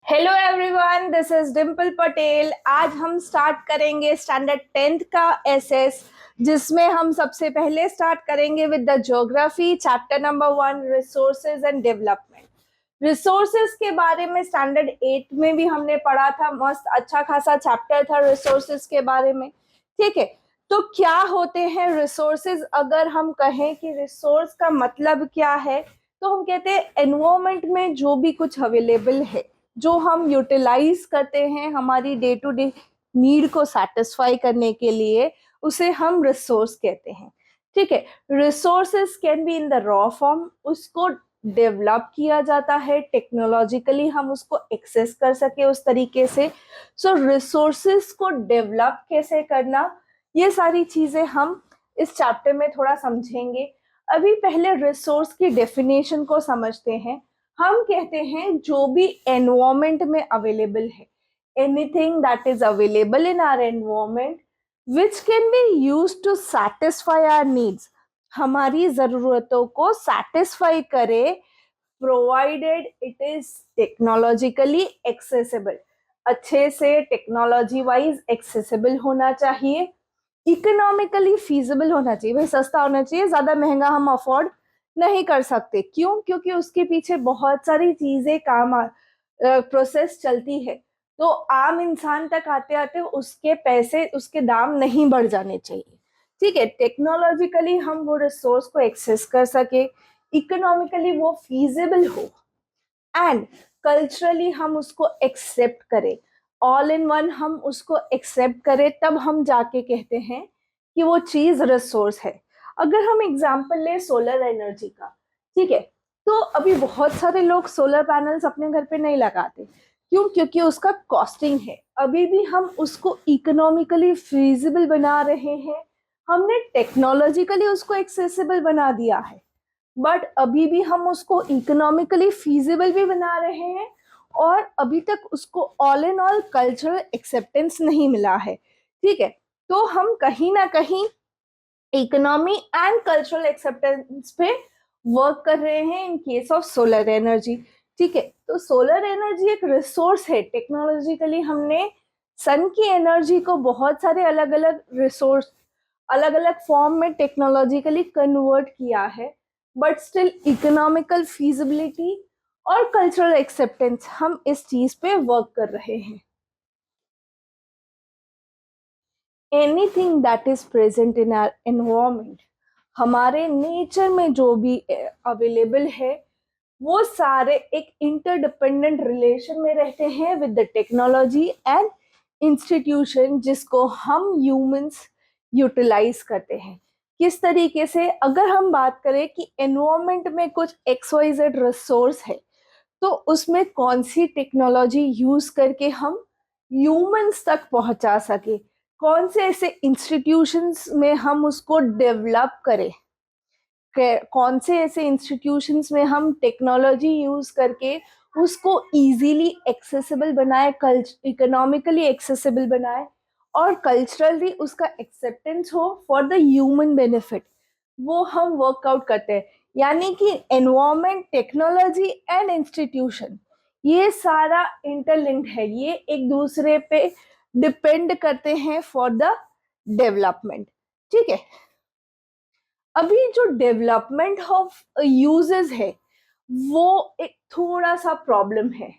Hello everyone, this is Dimple Patel. आज हम start करेंगे स्टैंडर्ड 10th का एसएस, जिसमें हम सबसे पहले स्टार्ट करेंगे with the geography chapter number 1, resources and development. Resources के बारे में स्टैंडर्ड 8 में भी हमने पढ़ा था, मस्त अच्छा खासा चैप्टर था रिसोर्सेज के बारे में। ठीक है, तो क्या होते हैं रिसोर्सेज? अगर हम कहें कि रिसोर्स का मतलब क्या है, तो हम कहते हैं एनवायरमेंट में जो भी कुछ अवेलेबल है, जो हम यूटिलाइज करते हैं हमारी डे टू डे नीड को सेटिस्फाई करने के लिए, उसे हम रिसोर्स कहते हैं। ठीक है, resources can be in the raw form, उसको डेवलप किया जाता है टेक्नोलॉजिकली, हम उसको एक्सेस कर सके उस तरीके से। सो रिसोर्सेज को डेवलप कैसे करना, ये सारी चीजें हम इस चैप्टर में थोड़ा समझेंगे। अभी पहले रिसोर्स की डेफिनेशन को समझते हैं। हम कहते हैं जो भी एनवायरमेंट में अवेलेबल है, anything that is available in our environment which can be used to satisfy our needs, हमारी जरूरतों को सेटिस्फाई करे, provided it is technologically accessible, अच्छे से टेक्नोलॉजी वाइज एक्सेसिबल होना चाहिए, इकोनॉमिकली फीजिबल होना चाहिए। भाई सस्ता होना चाहिए, ज्यादा महंगा हम अफोर्ड नहीं कर सकते। क्यों? क्योंकि उसके पीछे बहुत सारी चीजें प्रोसेस चलती है, तो आम इंसान तक आते आते उसके पैसे, उसके दाम नहीं बढ़ जाने चाहिए। ठीक है, टेक्नोलॉजिकली हम वो रिसोर्स को एक्सेस कर सके, इकोनॉमिकली वो फीजिबल हो, एंड कल्चरली हम उसको एक्सेप्ट करें, ऑल इन वन हम उसको एक्सेप्ट करें, तब हम जाके कहते हैं कि वो चीज रिसोर्स है। अगर हम एग्जांपल ले सोलर एनर्जी का, ठीक है, तो अभी बहुत सारे लोग सोलर पैनल्स अपने घर पे नहीं लगाते। क्यों? क्योंकि उसका कॉस्टिंग है। अभी भी हम उसको इकोनॉमिकली फिजिबल बना रहे हैं, हमने टेक्नोलॉजिकली उसको एक्सेसिबल बना दिया है, बट अभी भी हम उसको इकोनॉमिकली फीजिबल भी बना रहे हैं, और अभी तक उसको all in all cultural acceptance नहीं मिला है। ठीक है, तो हम कहीं ना कहीं इकोनॉमी एंड कल्चरल एक्सेप्टेंस पे वर्क कर रहे हैं in case of solar energy. ठीक है, तो सोलर एनर्जी एक रिसोर्स है। टेक्नोलॉजिकली हमने सन की एनर्जी को बहुत सारे अलग अलग रिसोर्स, अलग अलग फॉर्म में टेक्नोलॉजिकली कन्वर्ट किया है, बट स्टिल इकोनॉमिकल फीजिबिलिटी और कल्चरल एक्सेप्टेंस हम इस चीज पे वर्क कर रहे हैं। Anything that is present in our environment, हमारे नेचर में जो भी अवेलेबल है, वो सारे एक इंटरडिपेंडेंट रिलेशन में रहते हैं with the technology and institution, जिसको हम ह्यूमंस यूटिलाइज करते हैं। किस तरीके से? अगर हम बात करें कि एनवायरमेंट में कुछ XYZ रिसोर्स है, तो उसमें कौन सी टेक्नोलॉजी यूज करके हम ह्यूमंस तक पहुंचा सके, कौन से ऐसे इंस्टीट्यूशंस में हम उसको डेवलप करें, कौन से ऐसे इंस्टीट्यूशंस में हम टेक्नोलॉजी यूज करके उसको इजीली एक्सेसिबल बनाए, इकोनॉमिकली एक्सेसिबल बनाए, और कल्चरली उसका एक्सेप्टेंस हो फॉर द ह्यूमन बेनिफिट, वो हम वर्कआउट करते हैं। यानी कि एनवायरमेंट, टेक्नोलॉजी एंड इंस्टीट्यूशन, ये सारा इंटरलिंक्ड है, ये एक दूसरे पे डिपेंड करते हैं फॉर द डेवलपमेंट। ठीक है, अभी जो डेवलपमेंट ऑफ यूजेस है, वो एक थोड़ा सा प्रॉब्लम है।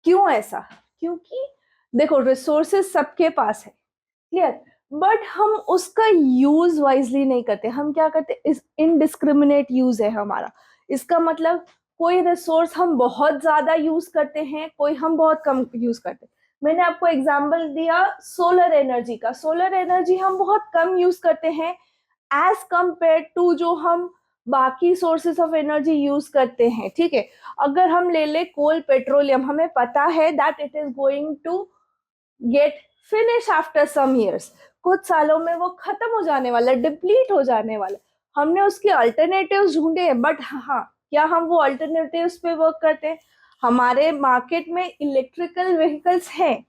क्यों ऐसा? क्योंकि देखो, रिसोर्सेस सबके पास है, क्लियर, बट हम उसका यूज वाइजली नहीं करते। हम क्या करते? इस इनडिस्क्रिमिनेट यूज है हमारा। इसका मतलब कोई रिसोर्स हम बहुत ज्यादा यूज करते हैं, कोई हम बहुत कम यूज करते हैं। मैंने आपको एग्जांपल दिया सोलर एनर्जी का। सोलर एनर्जी हम बहुत कम यूज करते हैं एज कंपेयर टू जो हम बाकी सोर्सेस ऑफ एनर्जी यूज करते हैं। ठीक है, अगर हम ले ले कोल, पेट्रोलियम, हमें पता है that it is going to get finish after some years, कुछ सालों में वो खत्म हो जाने वाला, डिप्लीट हो जाने वाला। हमने उसके अल्टरनेटिव्स ढूंढे हैं, बट हाँ, क्या हम वो अल्टरनेटिव्स पे वर्क करते हैं? हमारे मार्केट में इलेक्ट्रिकल व्हीकल्स हैं,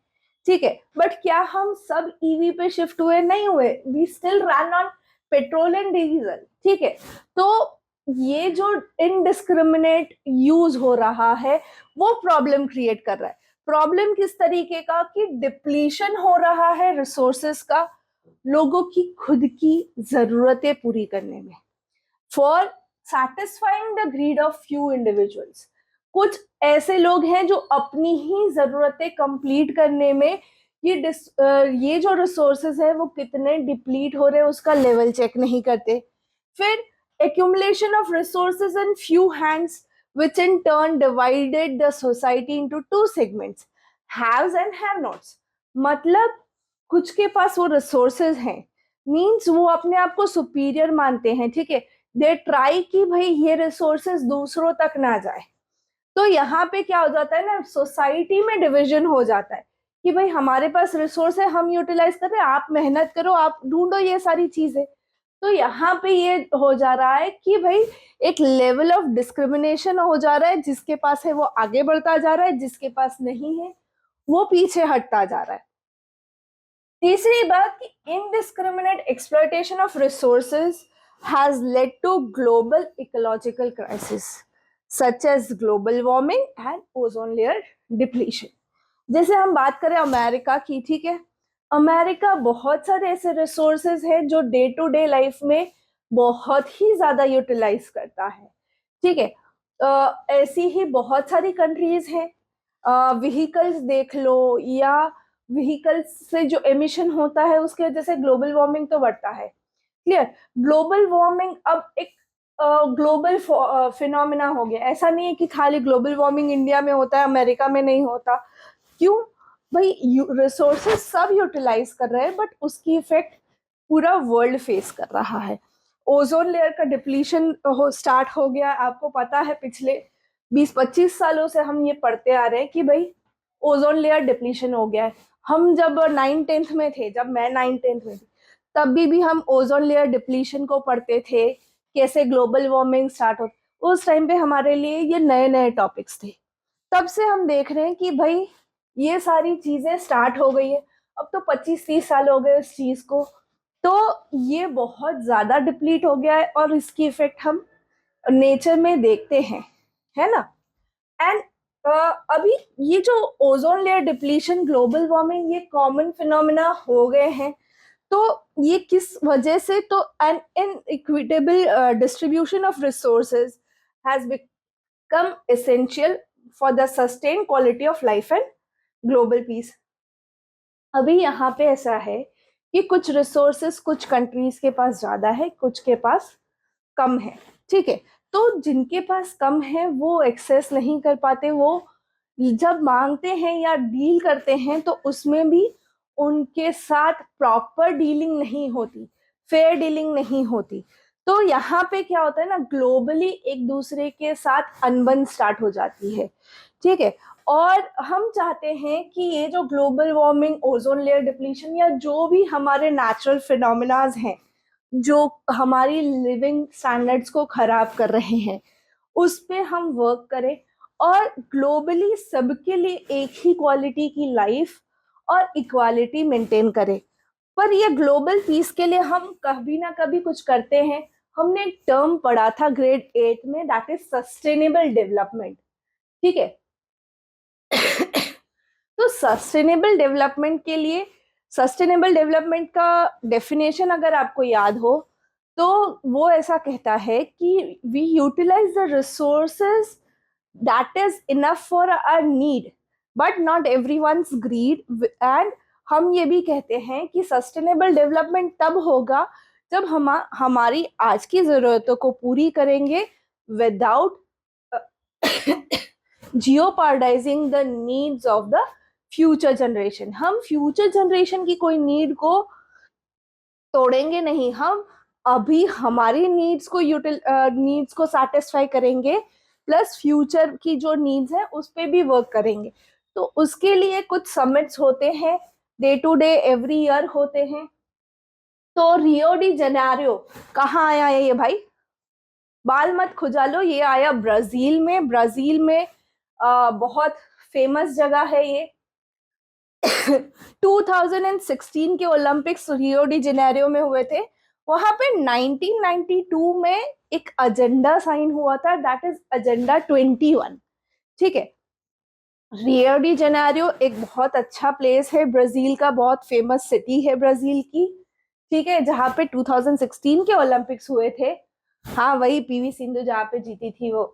ठीक है, बट क्या हम सब ईवी पे शिफ्ट हुए? नहीं हुए। We still run on petrol and diesel. ठीक है, तो ये जो इनडिस्क्रिमिनेट यूज हो रहा है, वो प्रॉब्लम क्रिएट कर रहा है। प्रॉब्लम किस तरीके का कि डिप्लीशन हो रहा है रिसोर्सेस का लोगों की खुद की जरूरतें पूरी करने में, for satisfying the greed of few individuals। कुछ ऐसे लोग हैं जो अपनी ही जरूरतें कंप्लीट करने में ये जो रिसोर्सेज है वो कितने डिप्लीट हो रहे हैं उसका लेवल चेक नहीं करते। फिर accumulation of resources in few hands which in turn divided the society into two segments, haves and have nots। मतलब कुछ के पास वो रिसोर्सेज हैं, मीन्स वो अपने आप को सुपीरियर मानते हैं, ठीक है, दे ट्राई कि भाई ये रिसोर्सेज दूसरों तक ना जाए। तो यहाँ पे क्या हो जाता है ना, सोसाइटी में डिवीजन हो जाता है कि भाई हमारे पास रिसोर्स है, हम यूटिलाइज कर रहे हैं, आप मेहनत करो, आप ढूंढो ये सारी चीजें। तो यहाँ पे ये हो जा रहा है कि भाई एक लेवल ऑफ डिस्क्रिमिनेशन हो जा रहा है, जिसके पास है वो आगे बढ़ता जा रहा है, जिसके पास नहीं है वो पीछे हटता जा रहा है। तीसरी बात कि indiscriminate exploitation of resources has led to global ecological crisis such as global warming and ozone layer depletion। जैसे हम बात करें अमेरिका की, ठीक है, अमेरिका बहुत सारे ऐसे रिसोर्सेज हैं जो डे टू डे लाइफ में बहुत ही ज्यादा यूटिलाइज करता है, ठीक है। ऐसी ही बहुत सारी कंट्रीज हैं, व्हीकल्स देख लो, या व्हीकल्स से जो एमिशन होता है उसके वजह से ग्लोबल वार्मिंग तो बढ़ता है, क्लियर। ग्लोबल वार्मिंग अब एक ग्लोबल फिनोमिना हो गया, ऐसा नहीं है कि खाली ग्लोबल वार्मिंग इंडिया में होता है अमेरिका में नहीं होता। क्यों भाई, रिसोर्सेज सब यूटिलाइज कर रहे हैं बट उसकी इफेक्ट पूरा वर्ल्ड फेस कर रहा है। ओजोन लेयर का डिप्लीशन स्टार्ट हो गया, आपको पता है पिछले 20-25 सालों से हम ये पढ़ते आ रहे हैं कि भाई ओजोन लेयर डिप्लीशन हो गया है। हम जब 9th-10th में थे, जब मैं 9th-10th में थी, तब भी हम ओजोन लेयर डिप्लीशन को पढ़ते थे, कैसे ग्लोबल वार्मिंग स्टार्ट हो, उस टाइम पे हमारे लिए ये नए नए टॉपिक्स थे। तब से हम देख रहे हैं कि भाई ये सारी चीजें स्टार्ट हो गई है, अब तो 25-30 साल हो गए इस चीज को, तो ये बहुत ज्यादा डिप्लीट हो गया है और इसकी इफेक्ट हम नेचर में देखते हैं, है ना। एंड अभी ये जो ozone layer depletion, global warming, ये कॉमन फिनोमिना हो गए हैं। तो ये किस वजह से, तो an inequitable distribution of resources has become essential for the sustain quality of life and global peace. अभी यहाँ पे ऐसा है कि कुछ रिसोर्सेस कुछ कंट्रीज के पास ज्यादा है, कुछ के पास कम है, ठीक है। तो जिनके पास कम है वो एक्सेस नहीं कर पाते, वो जब मांगते हैं या डील करते हैं तो उसमें भी उनके साथ प्रॉपर डीलिंग नहीं होती, फेयर डीलिंग नहीं होती। तो यहाँ पे क्या होता है ना, ग्लोबली एक दूसरे के साथ अनबन स्टार्ट हो जाती है, ठीक है। और हम चाहते हैं कि ये जो global warming, ozone layer depletion, या जो भी हमारे नेचुरल फिनोमिनाज हैं जो हमारी लिविंग स्टैंडर्ड्स को खराब कर रहे हैं, उस पे हम वर्क करें और ग्लोबली सबके लिए एक ही क्वालिटी की लाइफ और इक्वालिटी मेंटेन करें। पर ये ग्लोबल पीस के लिए हम कभी ना कभी कुछ करते हैं। हमने एक टर्म पढ़ा था ग्रेड 8 में, दैट इज सस्टेनेबल डेवलपमेंट, ठीक है। तो सस्टेनेबल डेवलपमेंट के लिए, सस्टेनेबल डेवलपमेंट का डेफिनेशन अगर आपको याद हो तो वो ऐसा कहता है कि we utilize the resources that is enough for our need but not everyone's greed. And हम ये भी कहते हैं कि सस्टेनेबल डेवलपमेंट तब होगा जब हम हमारी आज की जरूरतों को पूरी करेंगे without jeopardizing the needs of the future generation. हम फ्यूचर जनरेशन की कोई नीड को तोड़ेंगे नहीं, हम अभी हमारी नीड्स को सैटिस्फाई करेंगे, प्लस फ्यूचर की जो नीड्स है उस पर भी वर्क करेंगे। तो उसके लिए कुछ समिट्स होते हैं, day to day every year होते हैं। तो रियो डी जेनेरियो कहाँ आया है ये भाई, बाल मत खुजालो, ये आया ब्राजील में। ब्राजील में बहुत फेमस जगह है ये। 2016 के ओलंपिक्स रियो डी जेनेरियो में हुए थे। वहां पे 1992 में एक एजेंडा साइन हुआ था, दैट इज एजेंडा 21, ठीक है। रियो डी जेनेरियो एक बहुत अच्छा प्लेस है, ब्राजील का बहुत फेमस सिटी है ब्राजील की, ठीक है, जहाँ पे 2016 के ओलंपिक्स हुए थे। हाँ, वही पीवी सिंधु जहाँ पे जीती थी वो,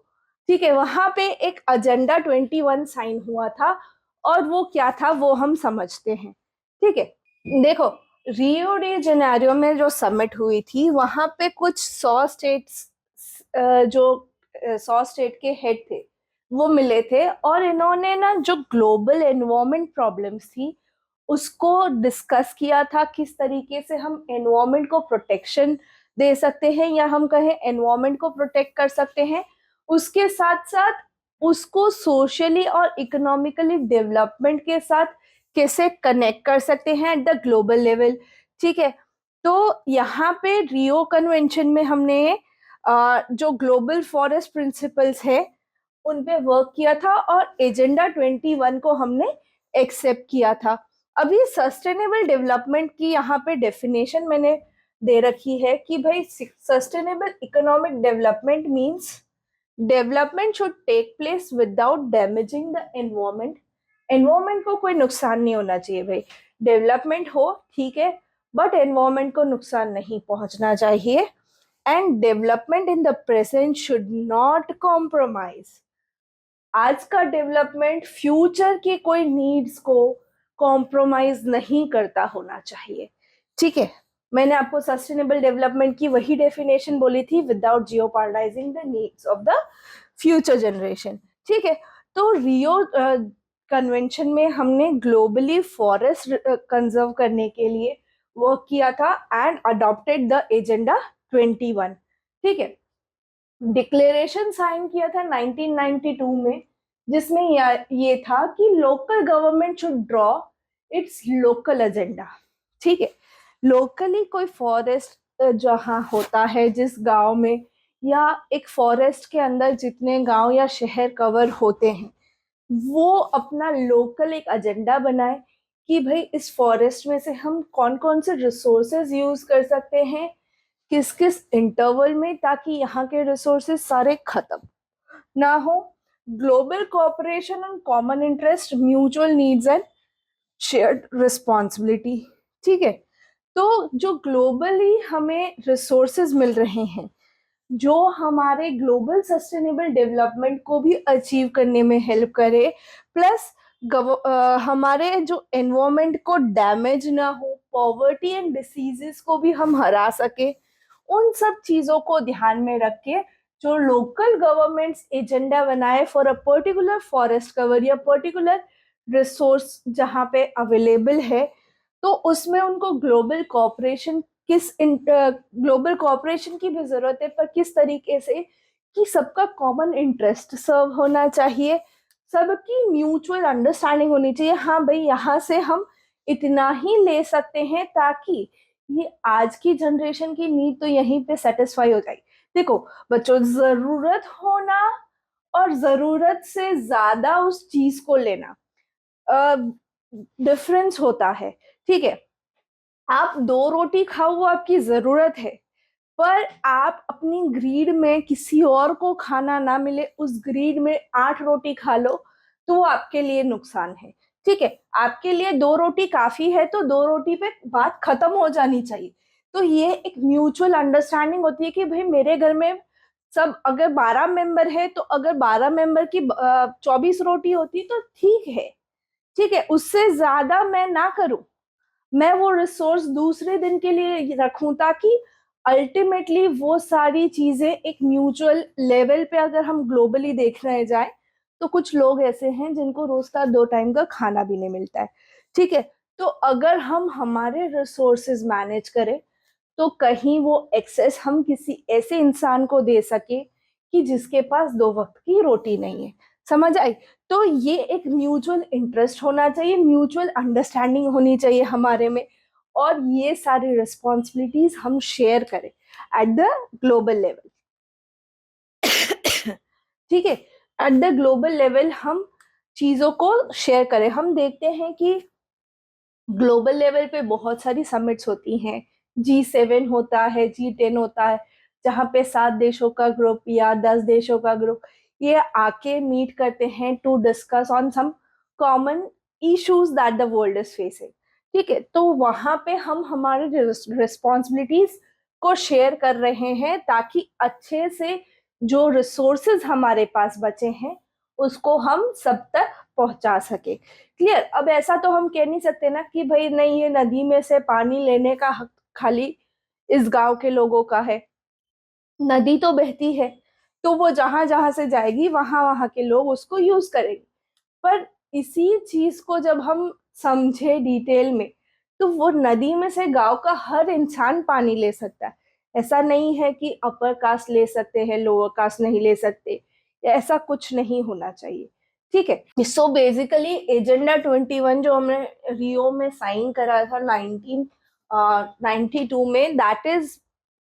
ठीक है। वहां पे एक एजेंडा 21 साइन हुआ था, और वो क्या था वो हम समझते हैं, ठीक है। देखो, रियो डी जेनेरियो में जो समिट हुई थी, वहां पे कुछ 100 स्टेट्स, जो 100 स्टेट के हेड थे वो मिले थे, और इन्होंने ना जो ग्लोबल एनवायरमेंट प्रॉब्लम्स थी उसको डिस्कस किया था, किस तरीके से हम एनवायरमेंट को प्रोटेक्शन दे सकते हैं, या हम कहें एनवायरमेंट को प्रोटेक्ट कर सकते हैं। उसके साथ साथ उसको सोशली और इकोनॉमिकली डेवलपमेंट के साथ कैसे कनेक्ट कर सकते हैं एट द ग्लोबल लेवल, ठीक है। तो यहाँ पे रियो कन्वेंशन में हमने जो ग्लोबल फॉरेस्ट प्रिंसिपल्स है उन पे वर्क किया था, और एजेंडा 21 को हमने एक्सेप्ट किया था। अभी सस्टेनेबल डेवलपमेंट की यहाँ पे डेफिनेशन मैंने दे रखी है कि भाई sustainable economic development means development should take place without damaging the environment. Environment को कोई नुकसान नहीं होना चाहिए भाई, डेवलपमेंट हो ठीक है, बट एनवायरमेंट को नुकसान नहीं पहुंचना चाहिए। And development in the present should not compromise. आज का डेवलपमेंट फ्यूचर के कोई नीड्स को कॉम्प्रोमाइज नहीं करता होना चाहिए, ठीक है। मैंने आपको सस्टेनेबल डेवलपमेंट की वही डेफिनेशन बोली थी, without jeopardizing the needs of the future generation, ठीक है। तो रियो कन्वेंशन में हमने ग्लोबली फॉरेस्ट कंजर्व करने के लिए वर्क किया था एंड अडॉप्टेड द एजेंडा 21, ठीक है। डिक्लेरेशन साइन किया था 1992 में, जिसमें ये था कि local government should draw it's local agenda, ठीक है। लोकली कोई फॉरेस्ट जहाँ होता है, जिस गांव में, या एक फॉरेस्ट के अंदर जितने गांव या शहर कवर होते हैं, वो अपना लोकल एक एजेंडा बनाए कि भाई इस फॉरेस्ट में से हम कौन कौन से रिसोर्सेज यूज कर सकते हैं, किस किस इंटरवल में, ताकि यहाँ के रिसोर्सेज सारे खत्म ना हो। Global cooperation and common interest, mutual needs and shared responsibility, ठीक है। तो जो ग्लोबली हमें रिसोर्सेज मिल रहे हैं, जो हमारे ग्लोबल सस्टेनेबल डेवलपमेंट को भी अचीव करने में हेल्प करे, प्लस हमारे जो एनवायरमेंट को डैमेज ना हो, पॉवर्टी एंड डिसीजेस को भी हम हरा सके, उन सब चीजों को ध्यान में रख के जो लोकल गवर्नमेंट्स एजेंडा बनाए for a particular forest cover या पर्टिकुलर रिसोर्स जहाँ पे अवेलेबल है, तो उसमें उनको ग्लोबल कोऑपरेशन ग्लोबल कोऑपरेशन की भी जरूरत है, पर किस तरीके से कि सबका कॉमन इंटरेस्ट सर्व होना चाहिए, सबकी म्यूचुअल अंडरस्टैंडिंग होनी चाहिए। हाँ भाई, यहाँ से हम इतना ही ले सकते हैं ताकि ये आज की जनरेशन की नीड तो यहीं पे सेटिस्फाई हो जाएगी। देखो बच्चों, जरूरत होना और जरूरत से ज्यादा उस चीज को लेना डिफरेंस होता है, ठीक है। आप 2 रोटी खाओ वो आपकी जरूरत है, पर आप अपनी ग्रीड में किसी और को खाना ना मिले, उस ग्रीड में 8 रोटी खा लो तो वो आपके लिए नुकसान है, ठीक है। आपके लिए 2 रोटी काफी है, तो 2 रोटी पे बात खत्म हो जानी चाहिए। तो ये एक म्यूचुअल अंडरस्टैंडिंग होती है कि भाई मेरे घर में सब अगर 12 मेंबर है, तो अगर 12 मेंबर की 24 रोटी होती तो ठीक है, ठीक है, उससे ज्यादा मैं ना करूं, मैं वो रिसोर्स दूसरे दिन के लिए रखूं, ताकि अल्टीमेटली वो सारी चीजें एक म्यूचुअल लेवल पे, अगर हम ग्लोबली देख रहे जाए, तो कुछ लोग ऐसे हैं जिनको रोज का 2 टाइम का खाना भी नहीं मिलता है, ठीक है। तो अगर हम हमारे रिसोर्सेज मैनेज करें, तो कहीं वो एक्सेस हम किसी ऐसे इंसान को दे सके कि जिसके पास 2 वक्त की रोटी नहीं है, समझ आई। तो ये एक म्यूचुअल इंटरेस्ट होना चाहिए, म्यूचुअल अंडरस्टैंडिंग होनी चाहिए हमारे में, और ये सारी रिस्पॉन्सिबिलिटीज हम शेयर करें एट द ग्लोबल लेवल, ठीक है। एट द ग्लोबल लेवल हम चीजों को शेयर करें। हम देखते हैं कि ग्लोबल लेवल पे बहुत सारी समिट्स होती हैं, G7 होता है, G10 होता है, जहाँ पे 7 देशों का ग्रुप या 10 देशों का ग्रुप ये आके मीट करते हैं to discuss on some common issues that the world is facing. ठीक है, तो वहां पे हम हमारे रिस्पॉन्सिबिलिटीज को शेयर कर रहे हैं ताकि अच्छे से जो रिसोर्सेज हमारे पास बचे हैं उसको हम सब तक पहुंचा सके। क्लियर। अब ऐसा तो हम कह नहीं सकते ना कि भाई नहीं, ये नदी में से पानी लेने का हक खाली इस गांव के लोगों का है। नदी तो बहती है, तो वो जहां जहां से जाएगी वहां वहां के लोग उसको यूज करेंगे। पर इसी चीज को जब हम समझे डिटेल में, तो वो नदी में से गांव का हर इंसान पानी ले सकता है। ऐसा नहीं है कि अपर कास्ट ले सकते हैं, लोअर कास्ट नहीं ले सकते, ऐसा कुछ नहीं होना चाहिए। ठीक है। सो बेसिकली एजेंडा 21 जो हमने रियो में साइन करा था 1992 में, दैट इज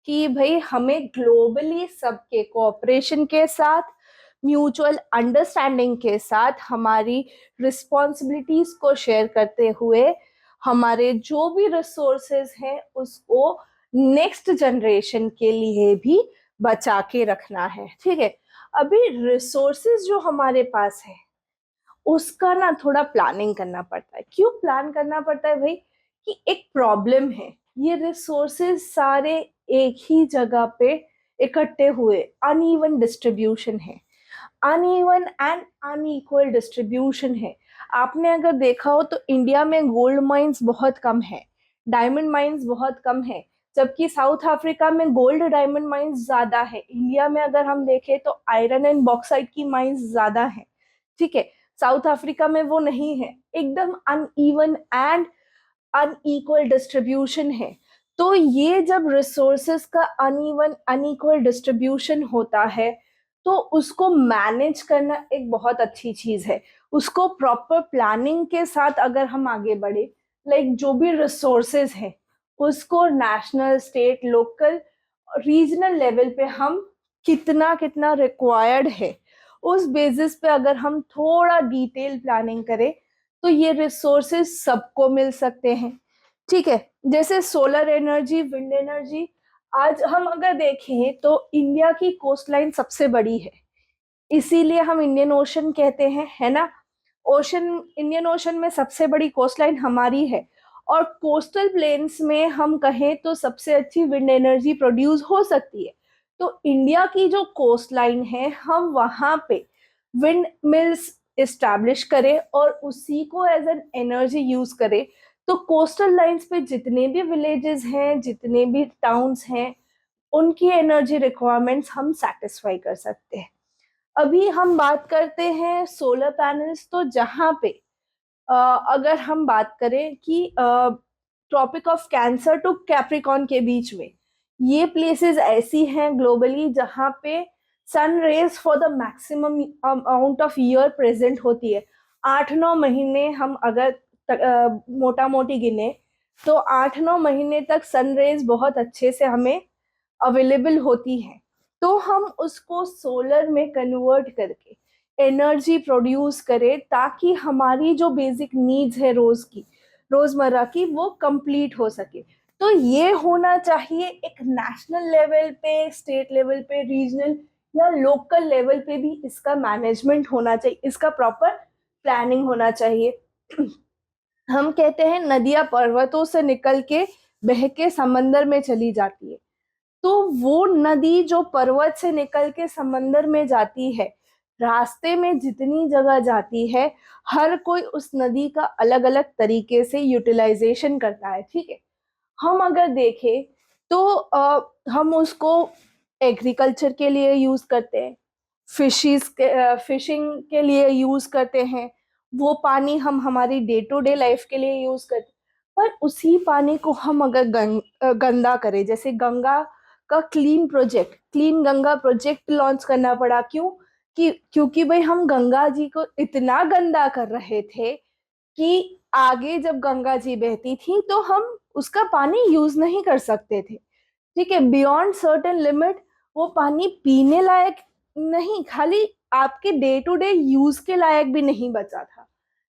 कि भाई हमें ग्लोबली सबके कोऑपरेशन के साथ, म्यूचुअल अंडरस्टैंडिंग के साथ, हमारी रिस्पॉन्सिबिलिटीज को शेयर करते हुए हमारे जो भी रिसोर्सेज हैं उसको नेक्स्ट जनरेशन के लिए भी बचा के रखना है। ठीक है। अभी रिसोर्सेज जो हमारे पास है उसका ना थोड़ा प्लानिंग करना पड़ता है। क्यों प्लान करना पड़ता है भाई? कि एक प्रॉब्लम है, ये रिसोर्सेज सारे एक ही जगह पे इकट्ठे हुए, अनइवन डिस्ट्रीब्यूशन है, अनइवन एंड अनइक्वल डिस्ट्रीब्यूशन है। आपने अगर देखा हो तो इंडिया में गोल्ड माइंस बहुत कम है, डायमंड माइंस बहुत कम है, जबकि साउथ अफ्रीका में गोल्ड डायमंड माइंस ज्यादा है। इंडिया में अगर हम देखें तो आयरन एंड बॉक्साइट की माइंस ज्यादा है। ठीक है। साउथ अफ्रीका में वो नहीं है, एकदम अनइवन एंड अनइक्वल डिस्ट्रीब्यूशन है। तो ये जब रिसोर्सेस का अनइवन अनइक्वल डिस्ट्रीब्यूशन होता है तो उसको मैनेज करना एक बहुत अच्छी चीज है। उसको प्रॉपर प्लानिंग के साथ अगर हम आगे बढ़े, लाइक जो भी रिसोर्सेज है उसको national, state, local, regional level पे हम कितना कितना रिक्वायर्ड है उस बेसिस पे अगर हम थोड़ा डिटेल प्लानिंग करें तो ये रिसोर्सेज सबको मिल सकते हैं। ठीक है। जैसे सोलर एनर्जी, विंड एनर्जी, आज हम अगर देखें तो इंडिया की कोस्ट लाइन सबसे बड़ी है, इसीलिए हम इंडियन ओशन कहते हैं, है ना। ओशन, इंडियन ओशन में सबसे बड़ी कोस्ट लाइन हमारी है, और कोस्टल प्लेन्स में हम कहें तो सबसे अच्छी विंड एनर्जी प्रोड्यूस हो सकती है। तो इंडिया की जो कोस्ट लाइन है हम वहां पे विंड मिल्स इस्टेब्लिश करें और उसी को एज एन एनर्जी यूज करें, तो कोस्टल लाइंस पे जितने भी विलेजेस हैं, जितने भी टाउन्स हैं, उनकी एनर्जी रिक्वायरमेंट्स हम सेटिस्फाई कर सकते हैं। अभी हम बात करते हैं सोलर पैनल्स, तो जहाँ पे अगर हम बात करें कि Tropic of Cancer to Capricorn के बीच में ये प्लेसेस ऐसी हैं ग्लोबली जहाँ पे sun rays for the maximum amount of year present होती है। 8-9 महीने हम अगर मोटा मोटी गिने तो 8-9 महीने तक सन रेज बहुत अच्छे से हमें अवेलेबल होती है। तो हम उसको सोलर में कन्वर्ट करके एनर्जी प्रोड्यूस करें ताकि हमारी जो बेसिक नीड्स है रोजमर्रा की वो कंप्लीट हो सके। तो ये होना चाहिए एक नेशनल लेवल पे, स्टेट लेवल पे, रीजनल या लोकल लेवल पे भी इसका मैनेजमेंट होना चाहिए, इसका प्रॉपर प्लानिंग होना चाहिए। हम कहते हैं नदियां पर्वतों से निकल के बह के समंदर में चली जाती है, तो वो नदी जो पर्वत से निकल के समंदर में जाती है, रास्ते में जितनी जगह जाती है, हर कोई उस नदी का अलग अलग तरीके से यूटिलाइजेशन करता है। ठीक है। हम अगर देखें तो हम उसको एग्रीकल्चर के लिए यूज करते हैं, फिशिंग के लिए यूज करते हैं, वो पानी हम हमारी डे टू डे लाइफ के लिए यूज करते हैं। पर उसी पानी को हम अगर गंदा करें, जैसे गंगा का क्लीन गंगा प्रोजेक्ट लॉन्च करना पड़ा। क्योंकि भाई हम गंगा जी को इतना गंदा कर रहे थे कि आगे जब गंगा जी बहती थी तो हम उसका पानी यूज नहीं कर सकते थे। ठीक है। बियॉन्ड सर्टेन लिमिट वो पानी पीने लायक नहीं, खाली आपके डे टू डे यूज के लायक भी नहीं बचा था।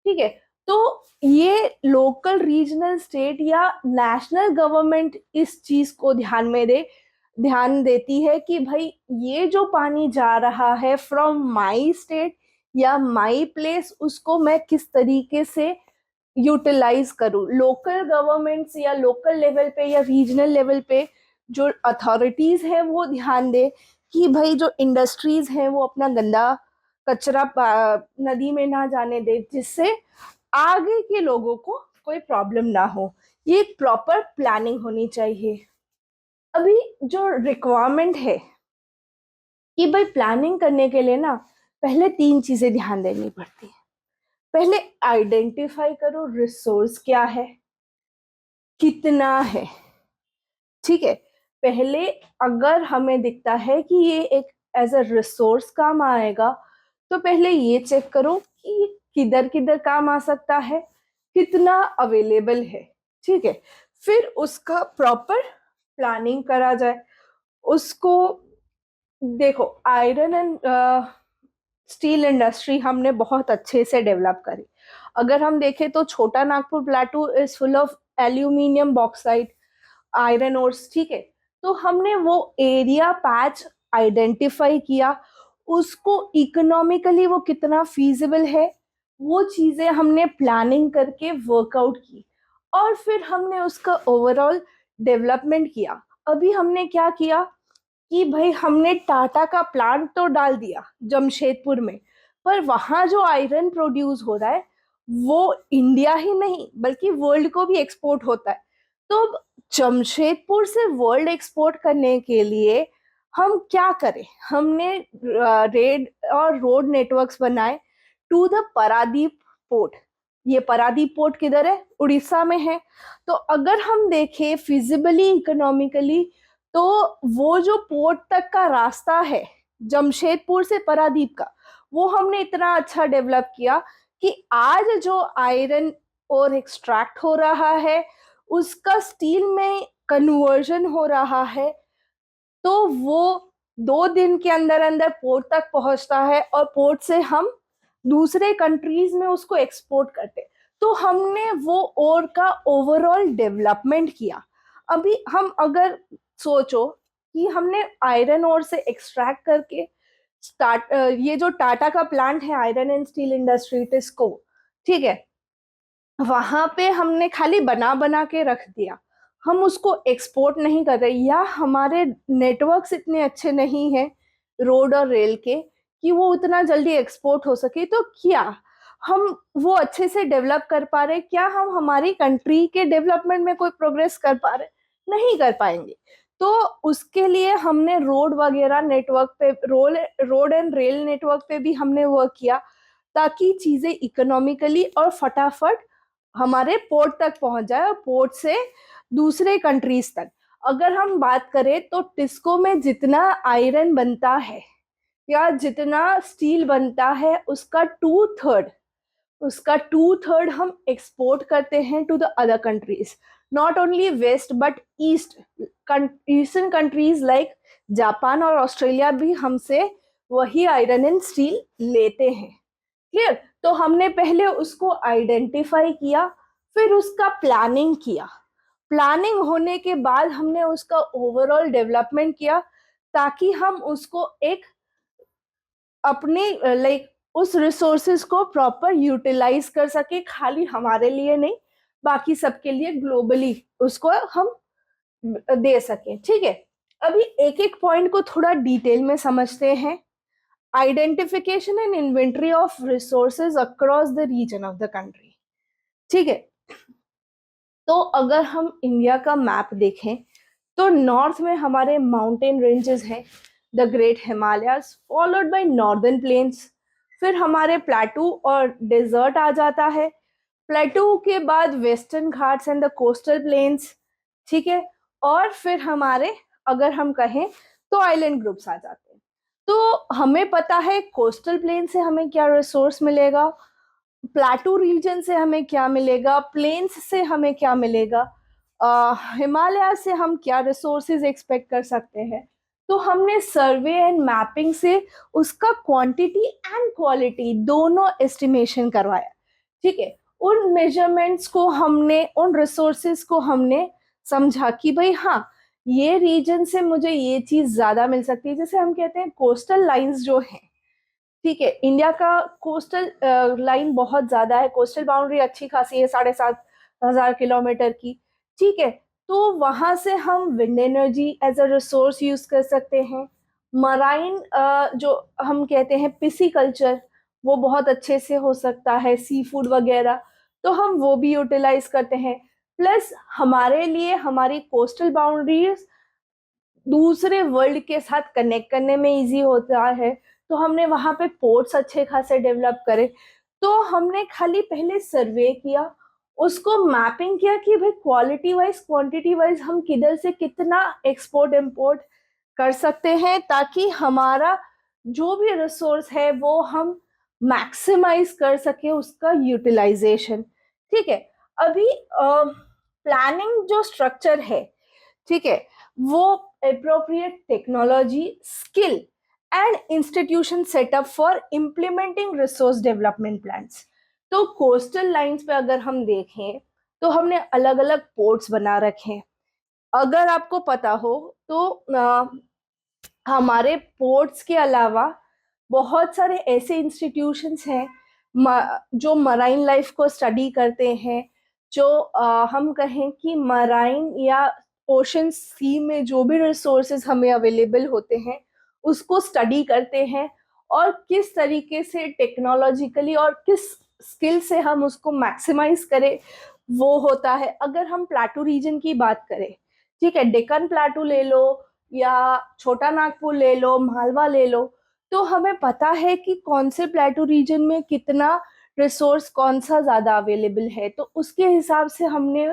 ठीक है। तो ये लोकल, रीजनल, स्टेट या नेशनल गवर्नमेंट इस चीज को ध्यान देती है कि भाई ये जो पानी जा रहा है फ्रॉम माई स्टेट या माई प्लेस उसको मैं किस तरीके से यूटिलाइज करूं। लोकल गवर्नमेंट्स या लोकल लेवल पे या रीजनल लेवल पे जो अथॉरिटीज है वो ध्यान दे कि भाई जो इंडस्ट्रीज हैं वो अपना गंदा कचरा नदी में ना जाने दे, जिससे आगे के लोगों को कोई प्रॉब्लम ना हो। ये एक प्रॉपर प्लानिंग होनी चाहिए। अभी जो रिक्वायरमेंट है कि भाई प्लानिंग करने के लिए ना पहले 3 चीजें ध्यान देनी पड़ती है। पहले आइडेंटिफाई करो रिसोर्स क्या है, कितना है। ठीक है, पहले अगर हमें दिखता है कि ये एक एज अ रिसोर्स काम आएगा तो पहले ये चेक करो कि किधर किधर काम आ सकता है, कितना अवेलेबल है। ठीक है, फिर उसका प्रॉपर प्लानिंग करा जाए। उसको देखो, आयरन एंड स्टील इंडस्ट्री हमने बहुत अच्छे से डेवलप करी। अगर हम देखें तो छोटा Nagpur प्लेटू is full of aluminium bauxite iron ores. ठीक है, तो हमने वो एरिया पैच आइडेंटिफाई किया, उसको इकोनॉमिकली वो कितना फीजिबल है वो चीजें हमने प्लानिंग करके वर्कआउट की, और फिर हमने उसका ओवरऑल डेवलपमेंट किया। अभी हमने क्या किया कि भाई हमने टाटा का प्लांट तो डाल दिया जमशेदपुर में, पर वहां जो आयरन प्रोड्यूस हो रहा है वो इंडिया ही नहीं बल्कि वर्ल्ड को भी एक्सपोर्ट होता है। तो जमशेदपुर से वर्ल्ड एक्सपोर्ट करने के लिए हम क्या करें, हमने रेड और रोड नेटवर्क्स बनाए टू द पारादीप पोर्ट। ये पारादीप पोर्ट किधर है? उड़ीसा में है। तो अगर हम देखें फिजिबली इकोनॉमिकली तो वो जो पोर्ट तक का रास्ता है जमशेदपुर से पारादीप का, वो हमने इतना अच्छा डेवलप किया कि आज जो आयरन और एक्सट्रैक्ट हो रहा है उसका स्टील में कन्वर्जन हो रहा है, तो वो 2 दिन के अंदर अंदर पोर्ट तक पहुंचता है और पोर्ट से हम दूसरे कंट्रीज में उसको एक्सपोर्ट करते। तो हमने वो ओर का ओवरऑल डेवलपमेंट किया। अभी हम अगर सोचो कि हमने आयरन ओर से एक्सट्रैक्ट करके स्टार्ट, ये जो टाटा का प्लांट है iron and steel industry TISCO, ठीक है, वहां पे हमने खाली बना बना के रख दिया, हम उसको एक्सपोर्ट नहीं कर रहे, या हमारे नेटवर्क्स इतने अच्छे नहीं हैं रोड और रेल के कि वो उतना जल्दी एक्सपोर्ट हो सके, तो क्या हम वो अच्छे से डेवलप कर पा रहे? क्या हम हमारी कंट्री के डेवलपमेंट में कोई प्रोग्रेस कर पा रहे? नहीं कर पाएंगे। तो उसके लिए हमने रोड वगैरह नेटवर्क पे, रोड एंड रेल नेटवर्क पे भी हमने वर्क किया ताकि चीजें इकोनॉमिकली और फटाफट हमारे पोर्ट तक पहुंच जाए और पोर्ट से दूसरे कंट्रीज तक। अगर हम बात करें तो टिस्को में जितना आयरन बनता है या जितना स्टील बनता है उसका 2/3 हम एक्सपोर्ट करते हैं to the other countries, not only west but east. Eastern countries like Japan और ऑस्ट्रेलिया भी हमसे वही आयरन एंड स्टील लेते हैं। क्लियर? तो हमने पहले उसको आइडेंटिफाई किया, फिर उसका प्लानिंग किया। प्लानिंग होने के बाद हमने उसका ओवरऑल डेवलपमेंट किया ताकि हम उसको एक अपने लाइक उस रिसोर्सेज को प्रॉपर यूटिलाइज कर सके, खाली हमारे लिए नहीं बाकी सबके लिए ग्लोबली उसको हम दे सके। ठीक है, अभी एक एक पॉइंट को थोड़ा डिटेल में समझते हैं। Identification and inventory of resources across the region of the country. ठीक है, तो अगर हम इंडिया का मैप देखें तो नॉर्थ में हमारे माउंटेन रेंजेस हैं, the great Himalayas followed by northern plains, फिर हमारे प्लेटू और डेजर्ट आ जाता है, प्लेटू के बाद western Ghats and the coastal planes. ठीक है, और फिर हमारे अगर हम कहें तो आइलैंड ग्रुप्स आ जाते हैं। तो हमें पता है कोस्टल प्लेन से हमें क्या रिसोर्स मिलेगा, प्लाटू रीजन से हमें क्या मिलेगा, प्लेन्स से हमें क्या मिलेगा, हिमालय से हम क्या रिसोर्सेज एक्सपेक्ट कर सकते हैं। तो हमने सर्वे एंड मैपिंग से उसका क्वांटिटी एंड क्वालिटी दोनों एस्टिमेशन करवाया। ठीक है, उन मेजरमेंट्स को हमने, उन रिसोर्सेज को हमने समझा कि भाई हाँ ये रीजन से मुझे ये चीज ज्यादा मिल सकती है। जैसे हम कहते हैं कोस्टल लाइंस जो हैं ठीक है, इंडिया का कोस्टल लाइन बहुत ज्यादा है, कोस्टल बाउंड्री अच्छी खासी है, 7,500 किलोमीटर की। ठीक है, तो वहां से हम wind energy as a resource use कर सकते हैं। मराइन जो हम कहते हैं पिसी कल्चर, वो बहुत अच्छे से हो सकता है, सी फूड वगैरह, तो हम वो भी यूटिलाइज करते हैं। प्लस हमारे लिए हमारी कोस्टल बाउंड्रीज दूसरे वर्ल्ड के साथ कनेक्ट करने में इजी होता है, तो हमने वहां पे पोर्ट्स अच्छे खासे डेवलप करे। तो हमने खाली पहले सर्वे किया, उसको मैपिंग किया कि भाई क्वालिटी वाइज क्वांटिटी वाइज हम किधर से कितना एक्सपोर्ट इंपोर्ट कर सकते हैं, ताकि हमारा जो भी रिसोर्स है वो हम मैक्सिमाइज कर सके उसका यूटिलाइजेशन। ठीक है, अभी प्लानिंग जो स्ट्रक्चर है, ठीक है, वो appropriate technology, skill and institution setup for implementing resource development plans। तो कोस्टल लाइंस पे अगर हम देखें तो हमने अलग अलग पोर्ट्स बना रखे हैं। अगर आपको पता हो तो हमारे पोर्ट्स के अलावा बहुत सारे ऐसे इंस्टीट्यूशंस हैं जो मराइन लाइफ को स्टडी करते हैं, जो हम कहें कि मराइन या ओशन सी में जो भी रिसोर्सेज हमें अवेलेबल होते हैं उसको स्टडी करते हैं, और किस तरीके से टेक्नोलॉजिकली और किस स्किल से हम उसको मैक्सिमाइज करें, वो होता है। अगर हम प्लाटू रीजन की बात करें, ठीक है, डेक्कन प्लाटू ले लो या छोटा नागपुर ले लो, मालवा ले लो, तो हमें पता है कि कौन से प्लेटू रीजन में कितना रिसोर्स कौन सा ज्यादा अवेलेबल है, तो उसके हिसाब से हमने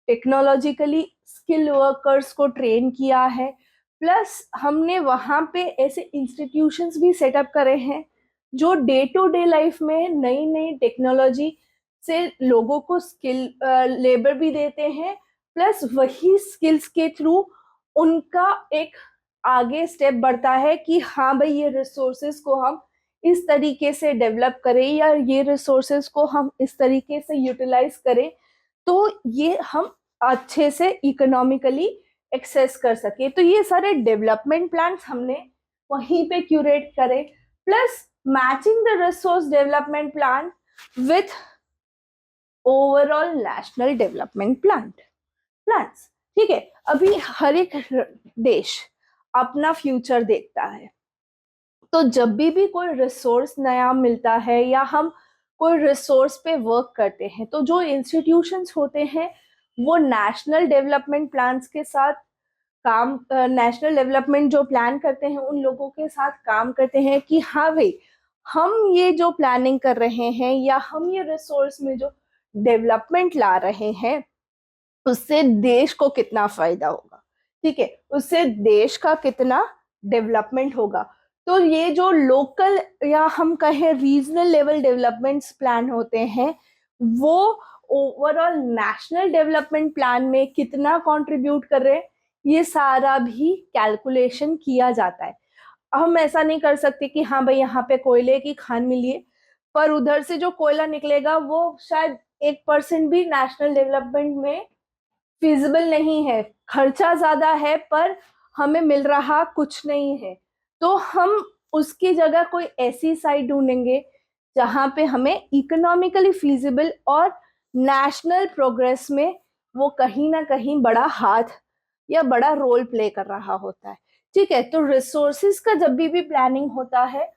टेक्नोलॉजिकली स्किल वर्कर्स को ट्रेन किया है। प्लस हमने वहां पे ऐसे इंस्टीट्यूशंस भी सेटअप करे हैं जो डे टू डे लाइफ में नई नई टेक्नोलॉजी से लोगों को स्किल लेबर भी देते हैं, प्लस वही स्किल्स के थ्रू उनका एक आगे स्टेप बढ़ता है कि हाँ भाई ये रिसोर्सेज को हम इस तरीके से डेवलप करें या ये रिसोर्सेज को हम इस तरीके से यूटिलाइज करें, तो ये हम अच्छे से इकोनॉमिकली एक्सेस कर सके। तो ये सारे डेवलपमेंट प्लान्स हमने वहीं पे क्यूरेट करे, plus matching the resource development plan with overall national development plans. ठीक है, अभी हर एक देश अपना फ्यूचर देखता है, तो जब भी कोई रिसोर्स नया मिलता है या हम कोई रिसोर्स पे वर्क करते हैं, तो जो इंस्टीट्यूशंस होते हैं वो नेशनल डेवलपमेंट प्लान्स के साथ काम, नेशनल डेवलपमेंट जो प्लान करते हैं उन लोगों के साथ काम करते हैं कि हाँ भाई हम ये जो प्लानिंग कर रहे हैं या हम ये रिसोर्स में जो डेवलपमेंट ला रहे हैं उससे देश को कितना फायदा होगा, ठीक है, उससे देश का कितना डेवलपमेंट होगा। तो ये जो लोकल या हम कहें रीजनल लेवल डेवलपमेंट्स प्लान होते हैं वो ओवरऑल नेशनल डेवलपमेंट प्लान में कितना कंट्रीब्यूट कर रहे हैं, ये सारा भी कैलकुलेशन किया जाता है। हम ऐसा नहीं कर सकते कि हाँ भाई यहाँ पे कोयले की खान मिली है पर उधर से जो कोयला निकलेगा वो शायद 1% भी नेशनल डेवलपमेंट में फिजिबल नहीं है, खर्चा ज्यादा है पर हमें मिल रहा कुछ नहीं है। तो हम उसकी जगह कोई ऐसी साइट ढूंढेंगे जहां पे हमें इकोनॉमिकली फिजिबल और नेशनल प्रोग्रेस में वो कहीं ना कहीं बड़ा हाथ या बड़ा रोल प्ले कर रहा होता है। ठीक है, तो रिसोर्सेज का जब भी प्लानिंग होता है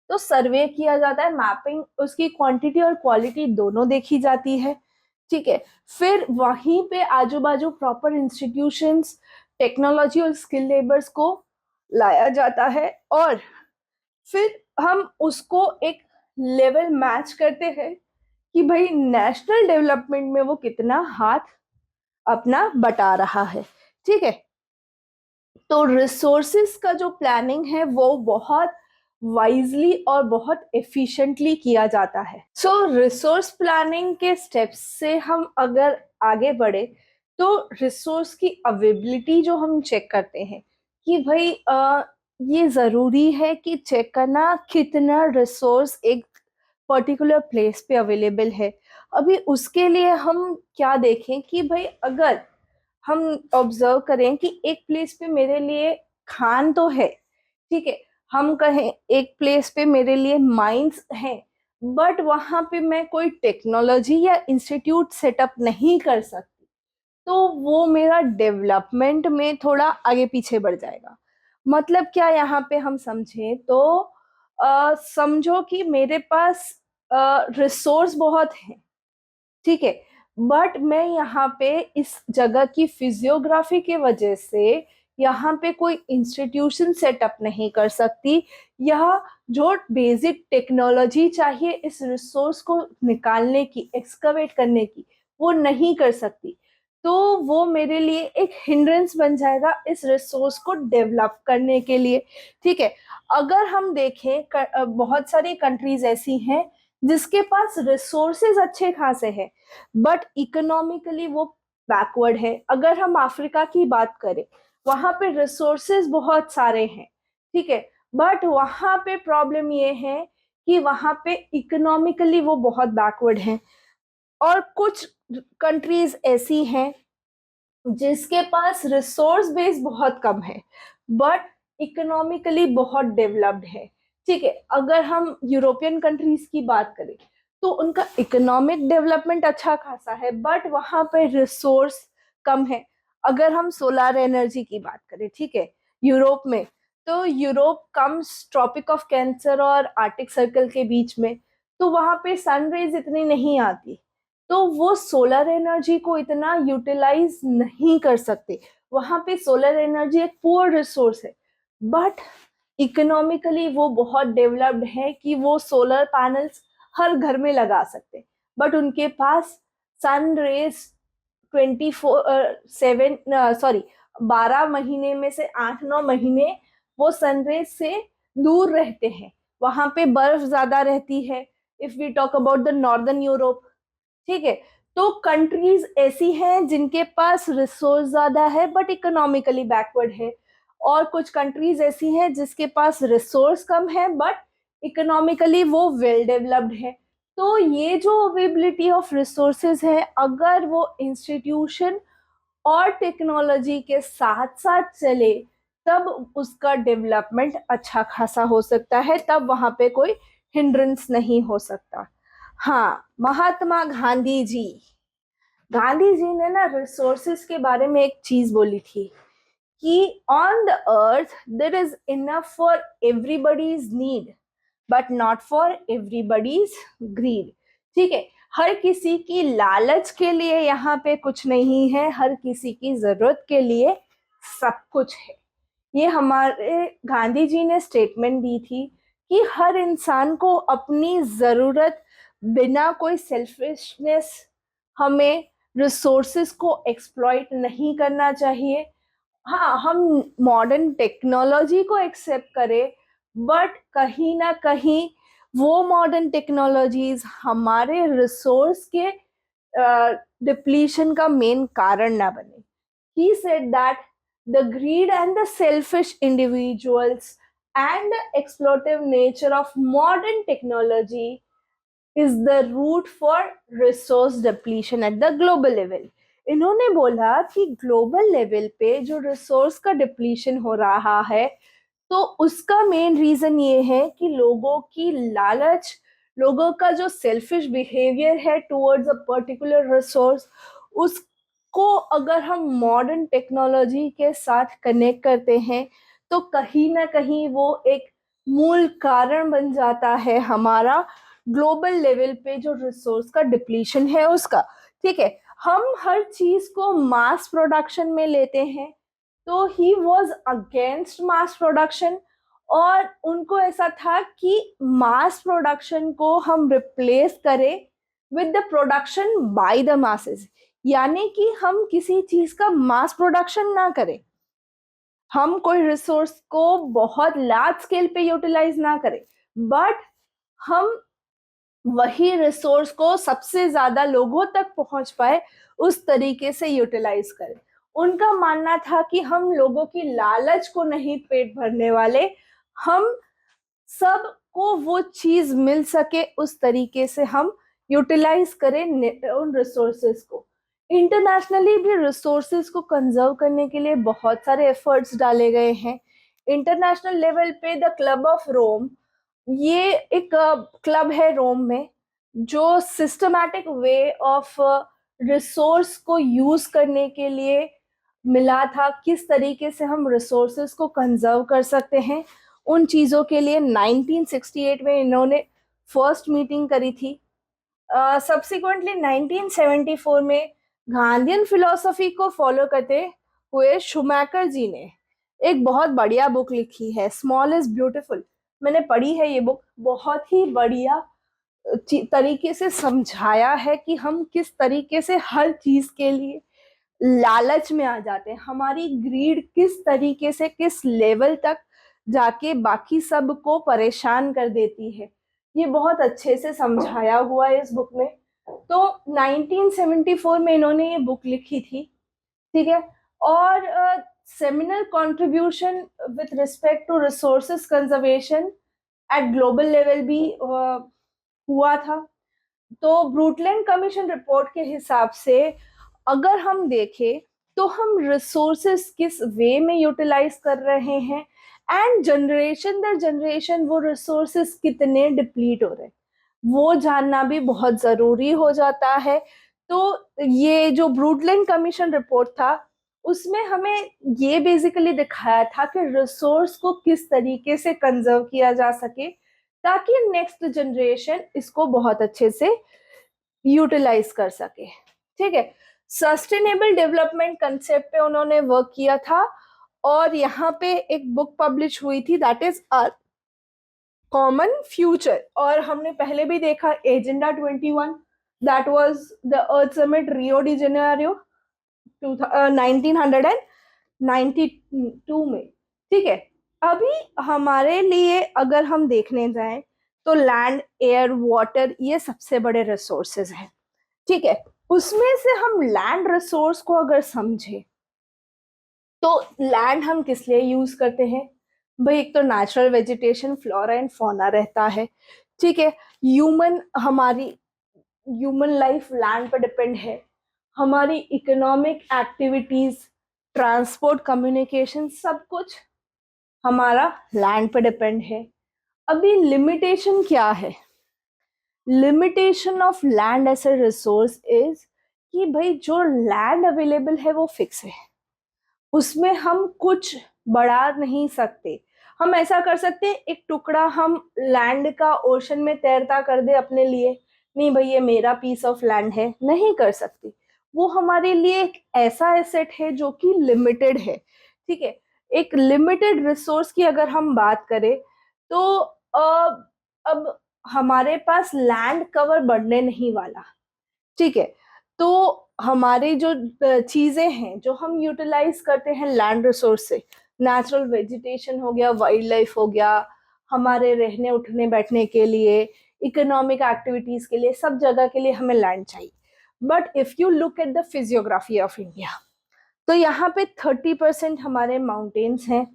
तो सर्वे किया जाता है, मैपिंग, उसकी क्वांटिटी और क्वालिटी दोनों देखी जाती है। ठीक है, फिर वहीं पे आजू बाजू प्रॉपर इंस्टीट्यूशंस, टेक्नोलॉजी और स्किल लेबर्स को लाया जाता है, और फिर हम उसको एक लेवल मैच करते हैं कि भाई नेशनल डेवलपमेंट में वो कितना हाथ अपना बटा रहा है। ठीक है, तो रिसोर्सेस का जो प्लानिंग है वो बहुत वाइजली और बहुत एफिशिएंटली किया जाता है। सो रिसोर्स प्लानिंग के स्टेप्स से हम अगर आगे बढ़े तो रिसोर्स की अवेलेबिलिटी जो हम चेक करते हैं कि भाई ये जरूरी है कि चेक करना कितना रिसोर्स एक पर्टिकुलर प्लेस पे अवेलेबल है। अभी उसके लिए हम क्या देखें कि भाई अगर हम ऑब्जर्व करें कि एक प्लेस पे मेरे लिए खान तो है, ठीक है, हम कहें एक प्लेस पे मेरे लिए माइंस हैं, बट वहां पे मैं कोई टेक्नोलॉजी या इंस्टीट्यूट सेटअप नहीं कर सकती, तो वो मेरा डेवलपमेंट में थोड़ा आगे पीछे बढ़ जाएगा। मतलब क्या यहाँ पे हम समझे तो समझो कि मेरे पास रिसोर्स बहुत है, ठीक है, बट मैं यहाँ पे इस जगह की फिजियोग्राफी की वजह से यहाँ पे कोई इंस्टीट्यूशन सेटअप नहीं कर सकती, या जो बेसिक टेक्नोलॉजी चाहिए इस रिसोर्स को निकालने की, एक्सकवेट करने की, वो नहीं कर सकती। तो वो मेरे लिए एक हिंड्रेंस बन जाएगा इस रिसोर्स को डेवलप करने के लिए, ठीक है। अगर हम देखें बहुत सारी कंट्रीज ऐसी हैं जिसके पास रिसोर्सेज अच्छे खासे हैं, बट इकोनॉमिकली वो बैकवर्ड है। अगर हम अफ्रीका की बात करें, वहां पे रिसोर्सेज बहुत सारे हैं, ठीक है, बट वहां पे प्रॉब्लम ये है कि वहां पे इकोनॉमिकली वो बहुत बैकवर्ड हैं। और कुछ कंट्रीज ऐसी हैं जिसके पास रिसोर्स बेस बहुत कम है, बट इकोनॉमिकली बहुत डेवलप्ड है, ठीक है। अगर हम यूरोपियन कंट्रीज की बात करें तो उनका इकोनॉमिक डेवलपमेंट अच्छा खासा है, बट वहां पे रिसोर्स कम है। अगर हम सोलर एनर्जी की बात करें, ठीक है, यूरोप में, तो Europe comes Tropic of Cancer और आर्टिक सर्कल के बीच में, तो वहां पे सनरेज इतनी नहीं आती, तो वो सोलर एनर्जी को इतना यूटिलाइज नहीं कर सकते। वहां पे सोलर एनर्जी एक पुअर रिसोर्स है, बट इकोनॉमिकली वो बहुत डेवलप्ड है कि वो सोलर पैनल्स हर घर में लगा सकते, बट उनके पास सन रेज 24/7, सॉरी, 12 महीने में से 8-9 महीने वो सनरेज से दूर रहते हैं। वहां पे बर्फ ज्यादा रहती है, if we talk about the northern Europe, ठीक है। तो कंट्रीज ऐसी हैं जिनके पास रिसोर्स ज्यादा है बट इकोनॉमिकली बैकवर्ड है, और कुछ कंट्रीज ऐसी हैं जिसके पास रिसोर्स कम है बट इकोनॉमिकली वो वेल डेवलप्ड है। तो ये जो अवेलेबिलिटी ऑफ रिसोर्सेज है, अगर वो इंस्टीट्यूशन और टेक्नोलॉजी के साथ साथ चले, तब उसका डेवलपमेंट अच्छा खासा हो सकता है, तब वहां पे कोई हिंड्रेंस नहीं हो सकता। हाँ, महात्मा गांधी जी, गांधी जी ने ना रिसोर्सेस के बारे में एक चीज बोली थी कि on the earth there is enough for everybody's need but not for everybody's greed, ठीक है। हर किसी की लालच के लिए यहाँ पे कुछ नहीं है, हर किसी की जरूरत के लिए सब कुछ है। ये हमारे गांधी जी ने स्टेटमेंट दी थी कि हर इंसान को अपनी जरूरत, बिना कोई सेल्फिशनेस, हमें रिसोर्सेस को एक्सप्लॉइट नहीं करना चाहिए। हाँ, हम मॉडर्न टेक्नोलॉजी को एक्सेप्ट करें, बट कहीं ना कहीं वो मॉडर्न टेक्नोलॉजीज हमारे रिसोर्स के डिप्लीशन का मेन कारण ना बने। He said that the greed and the selfish individuals and the exploitative nature of modern technology is the root for resource depletion at the global level. इन्होंने बोला कि global level पे जो रिसोर्स का डिप्लीशन हो रहा है, तो उसका मेन रीजन ये है कि लोगों की लालच, लोगों का जो सेल्फिश बिहेवियर है टुवर्ड्स अ पर्टिकुलर रिसोर्स, उसको अगर हम मॉडर्न टेक्नोलॉजी के साथ कनेक्ट करते हैं, तो कहीं ना कहीं वो एक मूल कारण बन जाता है हमारा ग्लोबल लेवल पे जो रिसोर्स का डिप्लीशन है उसका, ठीक है। हम हर चीज को मास प्रोडक्शन में लेते हैं, तो he was against mass production, और उनको ऐसा था कि मास प्रोडक्शन को हम रिप्लेस करें with the production by the masses, यानी कि हम किसी चीज का मास प्रोडक्शन ना करें, हम कोई रिसोर्स को बहुत लार्ज स्केल पे यूटिलाइज ना करें, बट हम वही रिसोर्स को सबसे ज्यादा लोगों तक पहुंच पाए उस तरीके से यूटिलाइज करें। उनका मानना था कि हम लोगों की लालच को नहीं पेट भरने वाले, हम सबको वो चीज मिल सके उस तरीके से हम यूटिलाइज करें उन रिसोर्सेज को। इंटरनेशनली भी रिसोर्सेज को कंजर्व करने के लिए बहुत सारे एफर्ट्स डाले गए हैं। इंटरनेशनल लेवल पे द क्लब ऑफ रोम, ये एक क्लब है रोम में जो सिस्टमैटिक वे ऑफ रिसोर्स को यूज करने के लिए मिला था, किस तरीके से हम रिसोर्सेज को कंजर्व कर सकते हैं, उन चीज़ों के लिए 1968 में इन्होंने फर्स्ट मीटिंग करी थी। सब्सिक्वेंटली 1974 में गांधीयन फिलोसफी को फॉलो करते हुए शुमैकर जी ने एक बहुत बढ़िया बुक लिखी है, स्मॉल इज ब्यूटीफुल। मैंने पढ़ी है ये बुक, बहुत ही बढ़िया तरीके से समझाया है कि हम किस तरीके से हर चीज के लिए लालच में आ जाते हैं, हमारी ग्रीड किस तरीके से किस लेवल तक जाके बाकी सब को परेशान कर देती है। ये बहुत अच्छे से समझाया हुआ है इस बुक में। तो 1974 में इन्होंने ये बुक लिखी थी, ठीक है। और seminal contribution with respect to resources conservation at global level भी हुआ था। तो ब्रूटलैंड कमीशन रिपोर्ट के हिसाब से अगर हम देखें तो हम रिसोर्सेस किस वे में यूटिलाइज कर रहे हैं एंड जनरेशन दर जनरेशन वो रिसोर्सेस कितने डिप्लीट हो रहे हैं, वो जानना भी बहुत जरूरी हो जाता है। तो ये जो ब्रूटलैंड कमीशन रिपोर्ट था उसमें हमें ये बेसिकली दिखाया था कि रिसोर्स को किस तरीके से कंजर्व किया जा सके ताकि नेक्स्ट जनरेशन इसको बहुत अच्छे से यूटिलाइज कर सके, ठीक है। सस्टेनेबल डेवलपमेंट कंसेप्ट पे उन्होंने वर्क किया था और यहाँ पे एक बुक पब्लिश हुई थी, that is earth common future. और हमने पहले भी देखा agenda 21, that was the earth summit Rio de Janeiro 1992 में, ठीक है। अभी हमारे लिए अगर हम देखने जाएं तो लैंड, एयर, वाटर ये सबसे बड़े रिसोर्सेज हैं, ठीक है। उसमें से हम लैंड रिसोर्स को अगर समझे तो लैंड हम किस लिए यूज करते हैं भाई, एक तो natural vegetation, flora and fauna रहता है, ठीक है। हमारी ह्यूमन लाइफ लैंड पर डिपेंड है, हमारी इकोनॉमिक एक्टिविटीज, ट्रांसपोर्ट, कम्युनिकेशन सब कुछ हमारा लैंड पर डिपेंड है। अभी लिमिटेशन क्या है, limitation of land as a resource is कि भाई जो लैंड अवेलेबल है वो फिक्स है, उसमें हम कुछ बढ़ा नहीं सकते। हम ऐसा कर सकते हैं एक टुकड़ा हम लैंड का ओशन में तैरता कर दे अपने लिए, नहीं भाई ये मेरा पीस ऑफ लैंड है, नहीं कर सकती। वो हमारे लिए एक ऐसा एसेट है जो कि लिमिटेड है, ठीक है। एक लिमिटेड रिसोर्स की अगर हम बात करें तो अब हमारे पास लैंड कवर बढ़ने नहीं वाला, ठीक है। तो हमारी जो चीजें हैं जो हम यूटिलाइज करते हैं लैंड रिसोर्स से, नेचुरल वेजिटेशन हो गया, वाइल्ड लाइफ हो गया, हमारे रहने उठने बैठने के लिए, इकोनॉमिक एक्टिविटीज के लिए, सब जगह के लिए हमें लैंड चाहिए। But if you look at the physiography of India तो यहाँ पे 30% हमारे माउंटेन्स हैं,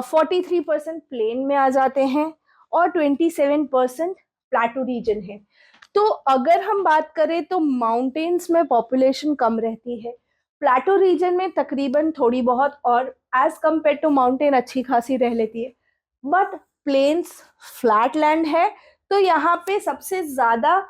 43% प्लेन में आ जाते हैं और 27% प्लेटू रीजन है। तो अगर हम बात करें तो माउंटेन्स में पॉपुलेशन कम रहती है, प्लेटू रीजन में तकरीबन थोड़ी बहुत और एज कंपेयर टू माउंटेन अच्छी खासी रह लेती है। बट प्लेन्स फ्लैट लैंड है तो यहाँ पे सबसे ज्यादा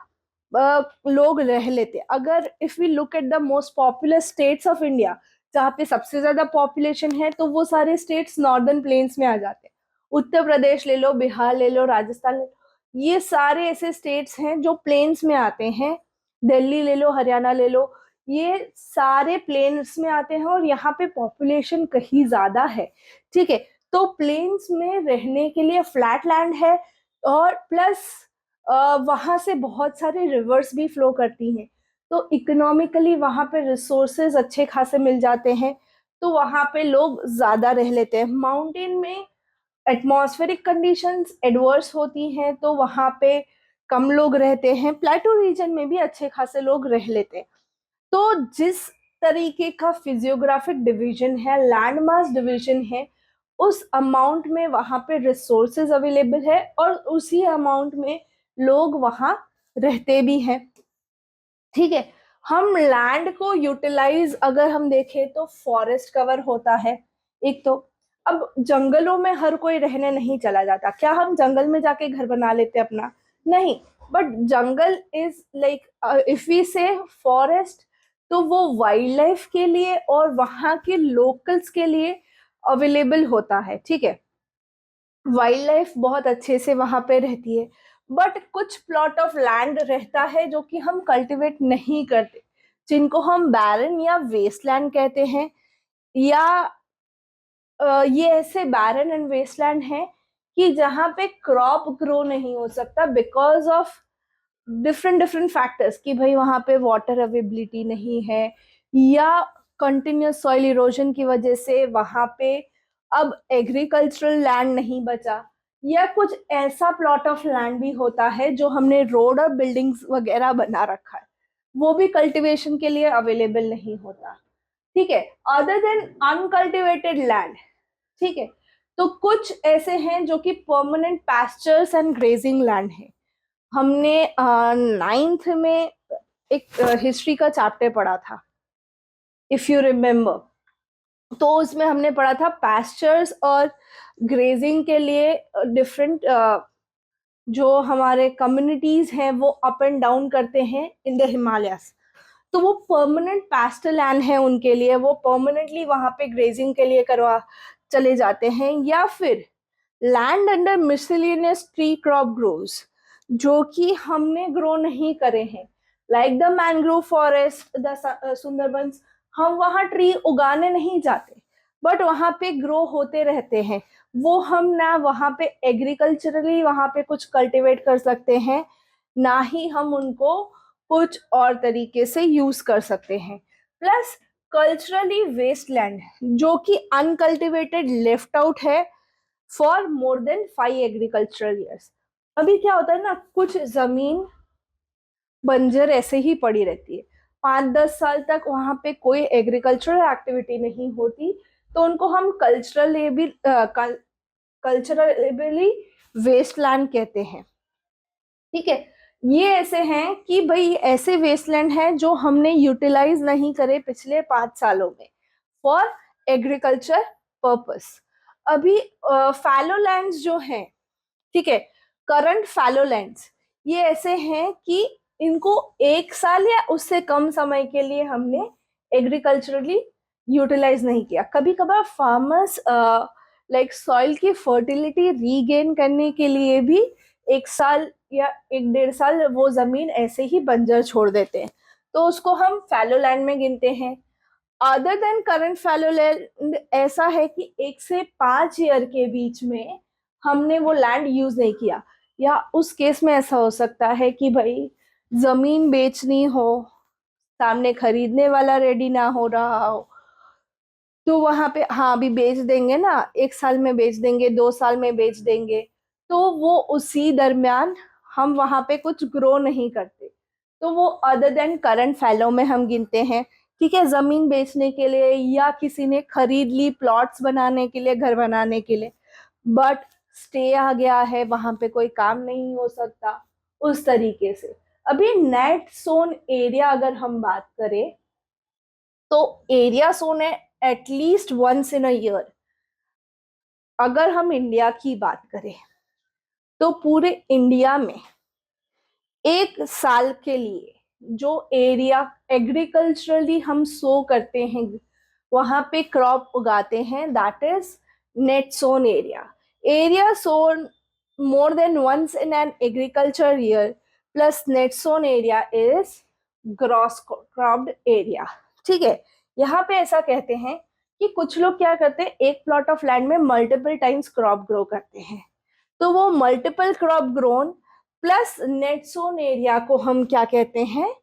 लोग रह लेते। अगर if we look at the most popular states of India जहाँ पे सबसे ज्यादा पॉपुलेशन है तो वो सारे स्टेट्स नॉर्दर्न प्लेन्स में आ जाते हैं। उत्तर प्रदेश ले लो, बिहार ले लो, राजस्थान ले लो, ये सारे ऐसे स्टेट्स हैं जो प्लेन्स में आते हैं। दिल्ली ले लो, हरियाणा ले लो, ये सारे प्लेन्स में आते हैं और यहाँ पे पॉपुलेशन कहीं ज्यादा है, ठीक है। तो प्लेन्स में रहने के लिए फ्लैट लैंड है और प्लस वहां से बहुत सारे रिवर्स भी फ्लो करती हैं, तो इकोनॉमिकली वहां पे रिसोर्सेज अच्छे खासे मिल जाते हैं, तो वहां पे लोग ज्यादा रह लेते हैं। माउंटेन में एटमॉस्फेरिक कंडीशंस एडवर्स होती हैं तो वहां पे कम लोग रहते हैं, प्लेटू रीजन में भी अच्छे खासे लोग रह लेते हैं। तो जिस तरीके का फिजियोग्राफिक डिवीजन है, लैंड मास डिवीजन है, उस अमाउंट में वहां पे रिसोर्सेज अवेलेबल है और उसी अमाउंट में लोग वहां रहते भी हैं, ठीक है। हम लैंड को यूटिलाइज अगर हम देखें तो फॉरेस्ट कवर होता है एक तो, अब जंगलों में हर कोई रहने नहीं चला जाता, क्या हम जंगल में जाके घर बना लेते अपना? नहीं। But jungle is like, if we say forest, तो वो वाइल्ड लाइफ के लिए और वहां के लोकल्स के लिए अवेलेबल होता है, ठीक है। वाइल्ड लाइफ बहुत अच्छे से वहां पे रहती है। बट कुछ प्लॉट ऑफ लैंड रहता है जो कि हम कल्टीवेट नहीं करते, जिनको हम बैरन या वेस्टलैंड कहते हैं। या ये ऐसे बैरन एंड वेस्टलैंड हैं कि जहाँ पे क्रॉप ग्रो नहीं हो सकता because of different different factors, कि भाई वहाँ पे वाटर अवेबिलिटी नहीं है, या कंटिन्यूस सॉइल इरोजन की वजह से वहाँ पे अब एग्रीकल्चरल लैंड नहीं बचा, या कुछ ऐसा प्लॉट ऑफ लैंड भी होता है जो हमने रोड और बिल्डिंग्स वगैरह बना रखा है, वो भी कल्टीवेशन के लिए अवेलेबल नहीं होता, ठीक है। अदर देन अनकल्टिवेटेड लैंड, ठीक है। तो कुछ ऐसे हैं जो कि permanent pastures and grazing land है। हमने नाइन्थ में एक हिस्ट्री का चैप्टर पढ़ा था, इफ यू रिमेम्बर। तो उसमें हमने पढ़ा था पैस्चर्स और ग्रेजिंग के लिए डिफरेंट जो हमारे कम्युनिटीज हैं वो अप एंड डाउन करते हैं इन द हिमालयस। तो वो परमानेंट पैस्टल लैंड है उनके लिए, वो परमानेंटली वहां पे ग्रेजिंग के लिए करवा चले जाते हैं। या फिर land under miscellaneous tree crop grows, जो कि हमने ग्रो नहीं करे हैं, like the mangrove forest, the Sundarbans. हम वहाँ ट्री उगाने नहीं जाते, बट वहाँ पे ग्रो होते रहते हैं। वो हम ना वहाँ पे एग्रीकल्चरली वहाँ पे कुछ कल्टीवेट कर सकते हैं, ना ही हम उनको कुछ और तरीके से यूज कर सकते हैं। प्लस कल्चरली वेस्ट लैंड, जो कि अनकल्टिवेटेड लेफ्ट आउट है for more than 5 agricultural years. अभी क्या होता है ना, कुछ जमीन बंजर ऐसे ही पड़ी रहती है, 5-10 साल तक वहां पे कोई एग्रीकल्चरल एक्टिविटी नहीं होती, तो उनको हम कल्चरली वेस्ट लैंड कहते हैं, ठीक है। ये ऐसे हैं कि भाई ऐसे वेस्टलैंड हैं जो हमने यूटिलाइज नहीं करे पिछले 5 सालों में फॉर एग्रीकल्चर पर्पस। अभी फैलो लैंड्स जो हैं, ठीक है, करंट फैलो लैंड्स, ये ऐसे हैं कि इनको 1 साल या उससे कम समय के लिए हमने एग्रीकल्चरली यूटिलाइज नहीं किया। कभी कभार फार्मर्स लाइक सॉइल की फर्टिलिटी रीगेन करने के लिए भी 1 साल या 1-1.5 साल वो जमीन ऐसे ही बंजर छोड़ देते हैं, तो उसको हम फैलो लैंड में गिनते हैं। Other than current fallow land ऐसा है कि 1 से 5 ईयर के बीच में हमने वो लैंड यूज नहीं किया, या उस केस में ऐसा हो सकता है कि भाई जमीन बेचनी हो, सामने खरीदने वाला रेडी ना हो रहा हो, तो वहां पे हाँ अभी बेच देंगे ना, 1 साल में बेच देंगे, 2 साल में बेच देंगे, तो वो उसी दरमियान हम वहां पे कुछ ग्रो नहीं करते, तो वो अदर देन करंट फैलो में हम गिनते हैं, ठीक है। जमीन बेचने के लिए या किसी ने खरीद ली प्लॉट्स बनाने के लिए, घर बनाने के लिए, बट स्टे आ गया है, वहां पे कोई काम नहीं हो सकता, उस तरीके से। अभी नेट सोन एरिया अगर हम बात करें, तो एरिया सोन है at least once in a year. अगर हम इंडिया की बात करें, तो पूरे इंडिया में 1 साल के लिए जो एरिया एग्रीकल्चरली हम सो करते हैं, वहां पे क्रॉप उगाते हैं, that is net sown area. Area sown more than once in an agriculture year plus net sown area is gross cropped area, ठीक है। यहाँ पे ऐसा कहते हैं कि कुछ लोग क्या करते हैं, एक प्लॉट ऑफ लैंड में मल्टीपल टाइम्स क्रॉप ग्रो करते हैं, तो वो multiple crop grown plus net sown area को हम क्या कहते हैं,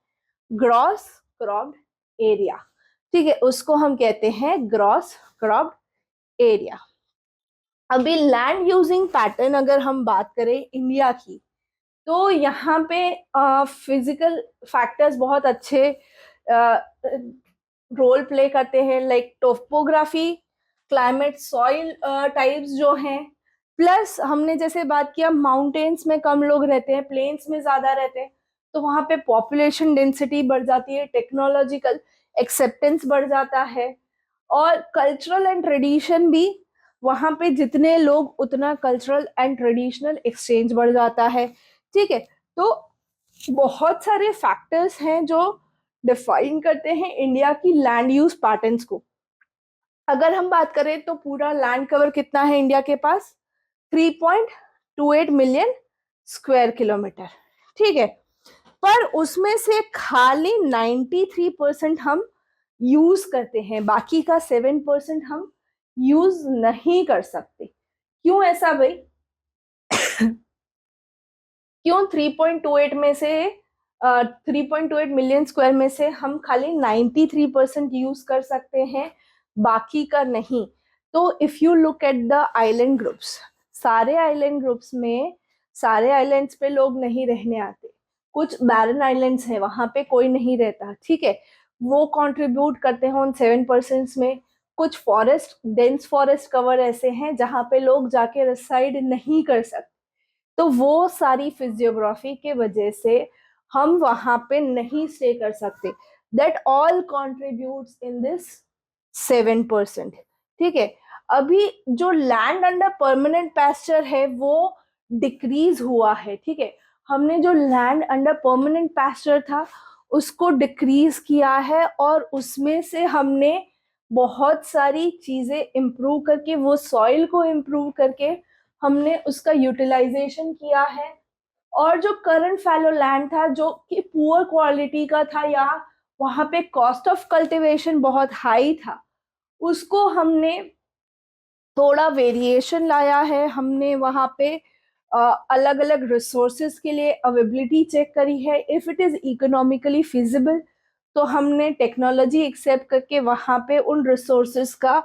ग्रॉस क्रॉप्ड एरिया, ठीक है, उसको हम कहते हैं ग्रॉस क्रॉप्ड एरिया। अभी लैंड यूजिंग पैटर्न अगर हम बात करें इंडिया की, तो यहाँ पे फिजिकल फैक्टर्स बहुत अच्छे रोल प्ले करते हैं, like topography, climate, soil types जो हैं, प्लस हमने जैसे बात किया माउंटेन्स में कम लोग रहते हैं, प्लेन्स में ज्यादा रहते हैं, तो वहाँ पे पॉपुलेशन डेंसिटी बढ़ जाती है, टेक्नोलॉजिकल एक्सेप्टेंस बढ़ जाता है, और कल्चरल एंड ट्रेडिशन भी वहां पे जितने लोग उतना कल्चरल एंड ट्रेडिशनल एक्सचेंज बढ़ जाता है। ठीक है, तो बहुत सारे फैक्टर्स हैं जो डिफाइन करते हैं इंडिया की लैंड यूज पैटर्न्स को। अगर हम बात करें तो पूरा लैंड कवर कितना है इंडिया के पास, 3.28 मिलियन स्क्वायर किलोमीटर। ठीक है, पर उसमें से खाली 93% हम यूज करते हैं, बाकी का 7% हम यूज नहीं कर सकते। क्यों ऐसा भाई? क्यों 3.28 में से 3.28 मिलियन स्क्वायर में से हम खाली 93% यूज कर सकते हैं, बाकी का नहीं? तो if you look at the island groups, सारे आइलैंड ग्रुप्स में सारे आइलैंड्स पे लोग नहीं रहने आते, कुछ बैरन आइलैंड्स हैं वहां पे कोई नहीं रहता। ठीक है, वो कंट्रीब्यूट करते हैं उन 7% में। कुछ फॉरेस्ट, डेंस फॉरेस्ट कवर ऐसे हैं जहां पे लोग जाके रिसाइड नहीं कर सकते, तो वो सारी फिजियोग्राफी के वजह से हम वहां पे नहीं स्टे कर सकते। That all contributes in this 7%। ठीक है, अभी जो लैंड अंडर परमानेंट पैस्चर है वो डिक्रीज हुआ है। ठीक है, हमने जो लैंड अंडर परमानेंट पैस्चर था उसको डिक्रीज किया है, और उसमें से हमने बहुत सारी चीजें इम्प्रूव करके, वो सॉइल को इम्प्रूव करके हमने उसका यूटिलाइजेशन किया है। और जो करंट फैलो लैंड था जो कि पुअर क्वालिटी का था, या वहां पे कॉस्ट ऑफ कल्टीवेशन बहुत हाई था, उसको हमने थोड़ा वेरिएशन लाया है। हमने वहां पे अलग अलग रिसोर्सेज के लिए अवेबिलिटी चेक करी है। If it is economically feasible तो हमने टेक्नोलॉजी एक्सेप्ट करके वहां पे उन रिसोर्सेज का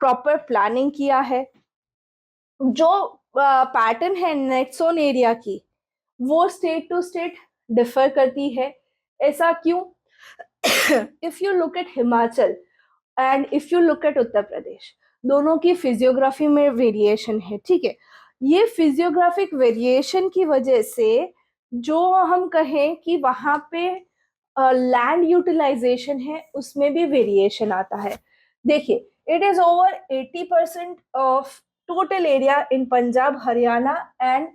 प्रॉपर प्लानिंग किया है। जो पैटर्न है नेट जोन एरिया की, वो स्टेट टू स्टेट डिफर करती है। ऐसा क्यों? If you look at Himachal and if you look at Uttar Pradesh, दोनों की फिजियोग्राफी में वेरिएशन है। ठीक है, ये फिजियोग्राफिक वेरिएशन की वजह से जो हम कहें कि वहां पे लैंड यूटिलाइजेशन है उसमें भी वेरिएशन आता है। देखिए, it is over 80% of total area in Punjab Haryana and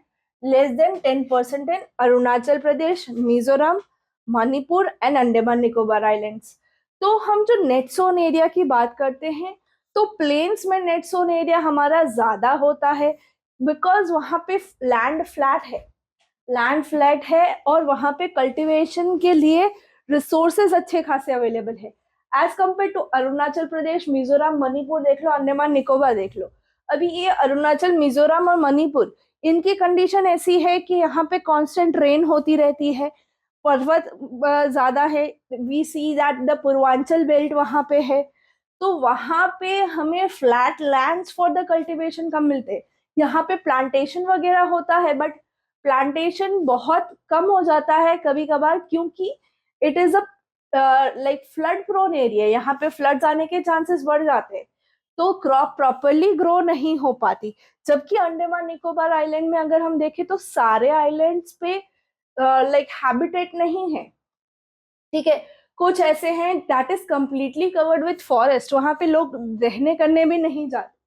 less than 10% in Arunachal Pradesh, Mizoram, Manipur and Andaman Nicobar islands. तो हम जो नेट जोन एरिया की बात करते हैं तो प्लेन्स में नेट जोन एरिया हमारा ज्यादा होता है, बिकॉज वहां पे लैंड फ्लैट है और वहां पे कल्टीवेशन के लिए रिसोर्सेज अच्छे खासे अवेलेबल है। As compare to Arunachal Pradesh, Mizoram, Manipur देख लो, अंडमान निकोबार देख लो। अभी ये अरुणाचल, मिजोरम और मणिपुर, इनकी कंडीशन ऐसी है कि यहाँ पे कांस्टेंट रेन होती रहती है, पर्वत ज्यादा है। We see that the Purvanchal belt वहां पे है, तो वहां पे हमें flat lands for the cultivation कम मिलते हैं। यहाँ पे प्लांटेशन वगैरह होता है, बट प्लांटेशन बहुत कम हो जाता है कभी कभार, क्योंकि it is a like flood prone area, यहाँ पे फ्लड्स आने के चांसेस बढ़ जाते हैं, तो क्रॉप प्रॉपरली ग्रो नहीं हो पाती। जबकि अंडमान निकोबार आइलैंड में अगर हम देखें तो सारे आइलैंड्स पे लाइक हैबिटेट नहीं है। ठीक है, कुछ ऐसे हैं that is completely covered with forest, वहां पे लोग रहने करने भी नहीं जाते,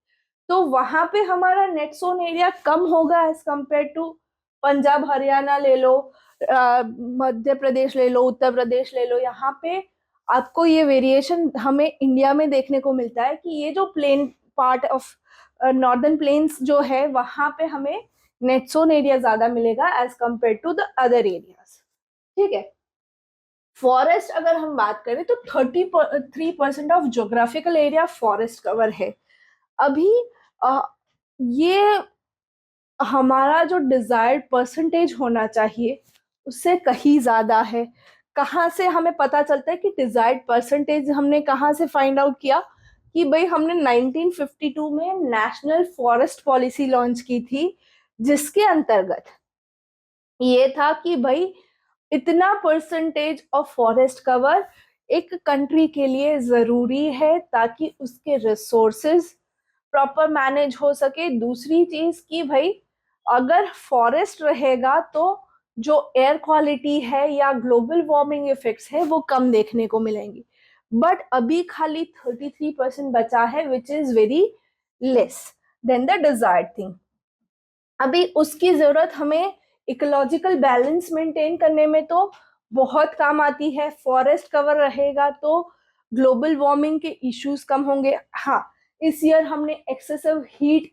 तो वहां पे हमारा नेट जोन एरिया कम होगा as compare to Punjab Haryana ले लो, मध्य प्रदेश ले लो, उत्तर प्रदेश ले लो। यहाँ पे आपको ये वेरिएशन हमें इंडिया में देखने को मिलता है कि ये जो plain part of northern plains जो है वहां पे हमें नेट जोन एरिया ज्यादा मिलेगा as compare to the other areas. ठीक है, फॉरेस्ट अगर हम बात करें तो 33% of geographical area forest cover है। अभी अ, ये हमारा जो डिजायर्ड परसेंटेज होना चाहिए उससे कहीं ज्यादा है। कहाँ से हमें पता चलता है कि डिजायर्ड परसेंटेज हमने कहाँ से फाइंड आउट किया? कि भाई हमने 1952 में नेशनल फॉरेस्ट पॉलिसी लॉन्च की थी, जिसके अंतर्गत ये था कि भाई इतना परसेंटेज ऑफ फॉरेस्ट कवर एक कंट्री के लिए जरूरी है ताकि उसके रिसोर्सेज प्रॉपर मैनेज हो सके। दूसरी चीज कि भाई अगर फॉरेस्ट रहेगा तो जो एयर क्वालिटी है या ग्लोबल वार्मिंग इफेक्ट्स है वो कम देखने को मिलेंगी। बट अभी खाली 33% बचा है, which is very less. Than the desired thing. अभी उसकी जरूरत हमें इकोलॉजिकल बैलेंस मेंटेन करने में तो बहुत काम आती है। फॉरेस्ट कवर रहेगा तो ग्लोबल वार्मिंग के इश्यूज कम होंगे। हाँ, इस ईयर हमने एक्सेसिव हीट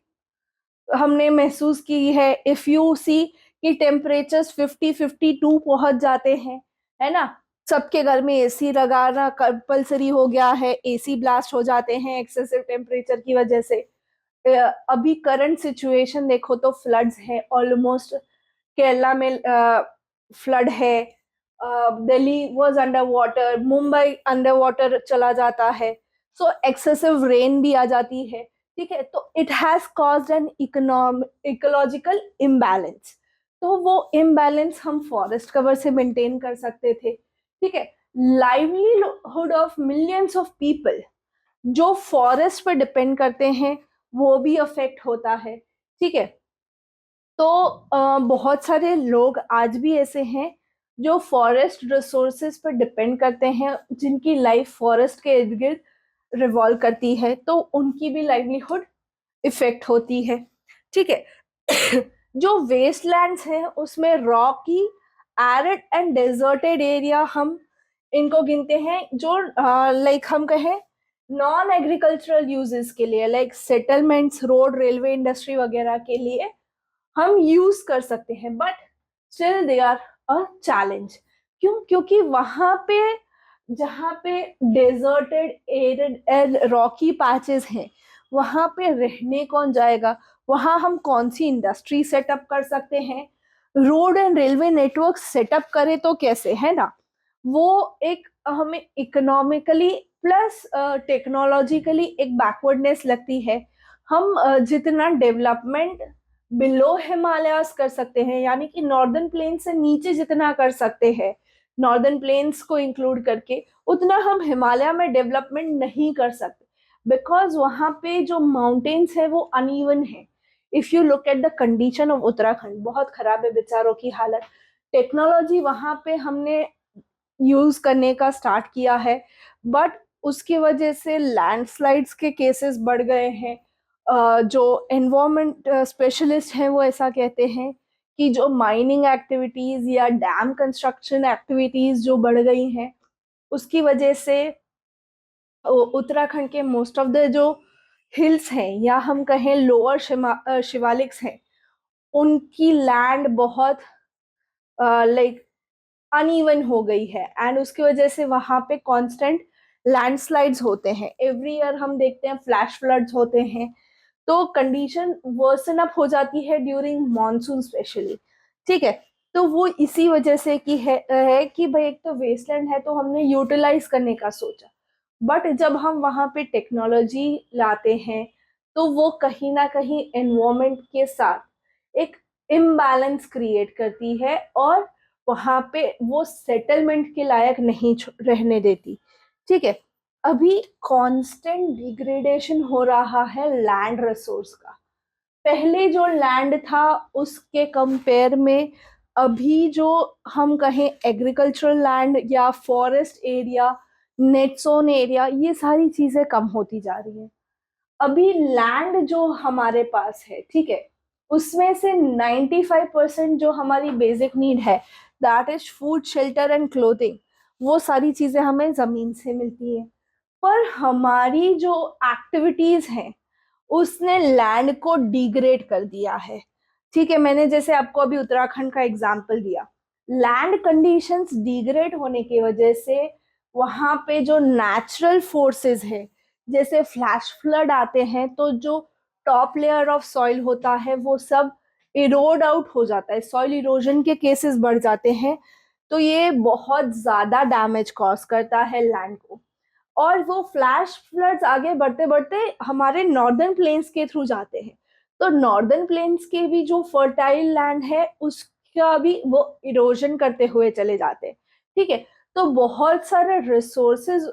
हमने महसूस की है। इफ यू सी कि टेम्परेचर्स 50-52 पहुंच जाते हैं, है ना। सबके घर में एसी लगाना कंपलसरी हो गया है, एसी ब्लास्ट हो जाते हैं एक्सेसिव टेम्परेचर की वजह से। अभी करंट सिचुएशन देखो तो फ्लड्स है ऑलमोस्ट। केरला में फ्लड है, Delhi was under water, Mumbai under water चला जाता है। सो एक्सेसिव रेन भी आ जाती है। ठीक है, तो it has caused an ecological imbalance. तो वो इम्बैलेंस हम फॉरेस्ट कवर से मेंटेन कर सकते थे। ठीक है, livelihood of millions of people जो फॉरेस्ट पर डिपेंड करते हैं वो भी अफेक्ट होता है। ठीक है, तो बहुत सारे लोग आज भी ऐसे हैं जो फॉरेस्ट रिसोर्सेज पर डिपेंड करते हैं, जिनकी लाइफ फॉरेस्ट के इर्द गिर्द रिवॉल्व करती है, तो उनकी भी लाइवलीहुड इफेक्ट होती है। ठीक है। जो वेस्टलैंड्स हैं उसमें Rocky, arid and deserted area हम इनको गिनते हैं, जो लाइक हम कहें नॉन एग्रीकल्चरल यूजेस के लिए, like settlements, road, railway, industry वगैरह के लिए हम यूज कर सकते हैं। But still they are a challenge. क्यों? क्योंकि वहां पे जहाँ पे deserted arid and rocky patches हैं, वहां पे रहने कौन जाएगा? वहां हम कौन सी इंडस्ट्री सेटअप कर सकते हैं? Road and railway network setup करें तो कैसे, है ना। वो एक हमें इकोनॉमिकली प्लस टेक्नोलॉजिकली एक बैकवर्डनेस लगती है। हम जितना डेवलपमेंट बिलो हिमालयास कर सकते हैं, यानी कि नॉर्दर्न प्लेन से नीचे जितना कर सकते हैं, नॉर्दर्न प्लेन्स को इंक्लूड करके, उतना हम हिमालय में डेवलपमेंट नहीं कर सकते। बिकॉज वहां पे जो माउंटेन्स है वो अनइवन है। If you look at the condition of Uttarakhand, बहुत खराब है बेचारों की हालत। टेक्नोलॉजी वहां पे हमने यूज करने का स्टार्ट किया है, बट उसकी वजह से लैंडस्लाइड्स के केसेस बढ़ गए हैं। जो एनवायरमेंट स्पेशलिस्ट हैं वो ऐसा कहते हैं कि जो माइनिंग एक्टिविटीज या डैम कंस्ट्रक्शन एक्टिविटीज जो बढ़ गई हैं, उसकी वजह से उत्तराखंड के मोस्ट ऑफ द जो हिल्स हैं, या हम कहें लोअर शिवालिक्स हैं, उनकी लैंड बहुत लाइक अनइवन हो गई है। एंड उसकी वजह से वहां पे कांस्टेंट लैंडस्लाइड्स होते हैं। एवरी ईयर हम देखते हैं फ्लैश फ्लड्स होते हैं। तो कंडीशन वर्सन अप हो जाती है ड्यूरिंग मॉनसून स्पेशली। ठीक है, तो वो इसी वजह से है कि भाई एक तो वेस्टलैंड है तो हमने यूटिलाइज करने का सोचा, बट जब हम वहां पे टेक्नोलॉजी लाते हैं तो वो कहीं ना कहीं एनवायरमेंट के साथ एक इम्बैलेंस क्रिएट करती है, और वहां पे वो सेटलमेंट के लायक नहीं रहने देती। ठीक है, अभी कांस्टेंट डिग्रेडेशन हो रहा है लैंड रिसोर्स का। पहले जो लैंड था उसके कंपेयर में अभी जो हम कहें एग्रीकल्चरल लैंड या forest area, net zone area, ये सारी चीजें कम होती जा रही हैं। अभी लैंड जो हमारे पास है, ठीक है, उसमें से 95% जो हमारी बेसिक नीड है, that is food, shelter and clothing, वो सारी चीजें हमें जमीन से मिलती हैं। पर हमारी जो एक्टिविटीज हैं उसने लैंड को डिग्रेड कर दिया है। ठीक है, मैंने जैसे आपको अभी उत्तराखंड का एग्जांपल दिया, लैंड कंडीशंस डिग्रेड होने की वजह से वहां पे जो नेचुरल फोर्सेस है, जैसे फ्लैश फ्लड आते हैं तो जो टॉप लेयर ऑफ सॉइल होता है वो सब इरोड आउट हो जाता है, सॉइल इरोजन के केसेस बढ़ जाते हैं। तो ये बहुत ज्यादा डैमेज कॉज करता है लैंड को। और वो फ्लैश फ्लड्स आगे बढ़ते बढ़ते हमारे नॉर्दर्न प्लेन्स के थ्रू जाते हैं, तो नॉर्दर्न प्लेन्स के भी जो फर्टाइल लैंड है उसका भी वो इरोजन करते हुए चले जाते हैं। ठीक है, तो बहुत सारे रिसोर्सेज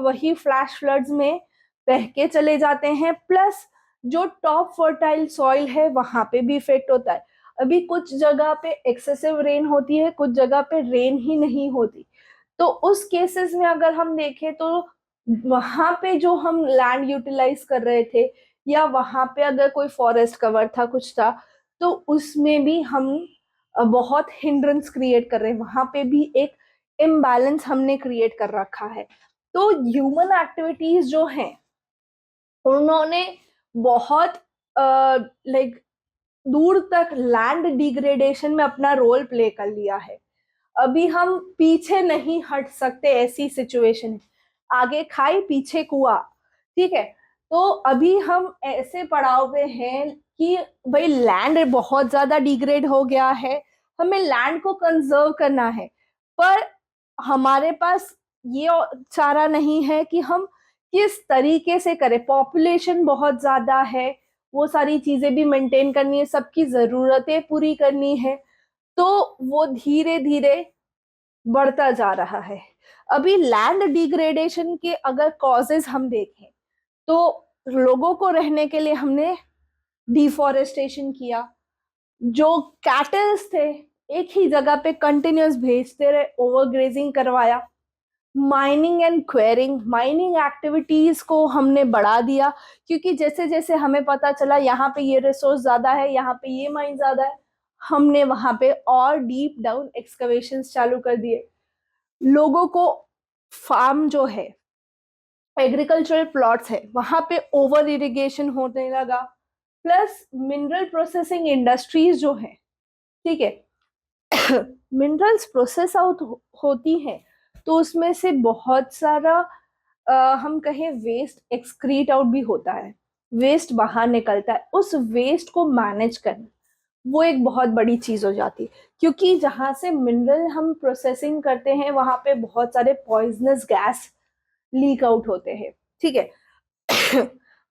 वही फ्लैश फ्लड्स में बह के चले जाते हैं, प्लस जो टॉप फर्टाइल सॉइल है वहां पे भी इफेक्ट होता है। अभी कुछ जगह पे एक्सेसिव रेन होती है, कुछ जगह पे रेन ही नहीं होती। तो उस केसेस में अगर हम देखें तो वहां पे जो हम लैंड यूटिलाइज कर रहे थे या वहां पे अगर कोई फॉरेस्ट कवर था, कुछ था, तो उसमें भी हम बहुत हिंड्रेंस क्रिएट कर रहे हैं, वहां पे भी एक इम्बैलेंस हमने क्रिएट कर रखा है। तो ह्यूमन एक्टिविटीज जो हैं उन्होंने बहुत लाइक दूर तक लैंड डिग्रेडेशन में अपना रोल प्ले कर लिया है। अभी हम पीछे नहीं हट सकते, ऐसी सिचुएशन है, आगे खाई पीछे कुआं। ठीक है, तो अभी हम ऐसे पड़ाव पे हैं कि भाई लैंड बहुत ज्यादा डिग्रेड हो गया है, हमें लैंड को कंजर्व करना है, पर हमारे पास ये चारा नहीं है कि हम किस तरीके से करें। पॉपुलेशन बहुत ज्यादा है, वो सारी चीजें भी मेंटेन करनी है, सबकी जरूरतें पूरी करनी है, तो वो धीरे धीरे बढ़ता जा रहा है। अभी लैंड डिग्रेडेशन के अगर कॉजेज हम देखें तो लोगों को रहने के लिए हमने डिफॉरेस्टेशन किया, जो कैटल्स थे एक ही जगह पे कंटिन्यूअस भेजते रहे, ओवरग्रेजिंग करवाया, mining and quarrying, mining activities को हमने बढ़ा दिया, क्योंकि जैसे जैसे हमें पता चला यहाँ पे ये रिसोर्स ज्यादा है, यहाँ पे ये माइन ज्यादा है, हमने वहां पे और डीप डाउन एक्सकवेशंस चालू कर दिए। लोगों को फार्म जो है, एग्रीकल्चरल प्लॉट्स है, वहां पे ओवर इरिगेशन होने लगा, प्लस मिनरल प्रोसेसिंग इंडस्ट्रीज जो है, ठीक है, मिनरल्स प्रोसेस आउट होती हैं, तो उसमें से बहुत सारा हम कहें वेस्ट एक्सक्रीट आउट भी होता है, वेस्ट बाहर निकलता है। उस वेस्ट को मैनेज करना वो एक बहुत बड़ी चीज हो जाती है, क्योंकि जहां से मिनरल हम प्रोसेसिंग करते हैं वहां पे बहुत सारे पॉइजनस गैस लीक आउट होते हैं। ठीक है,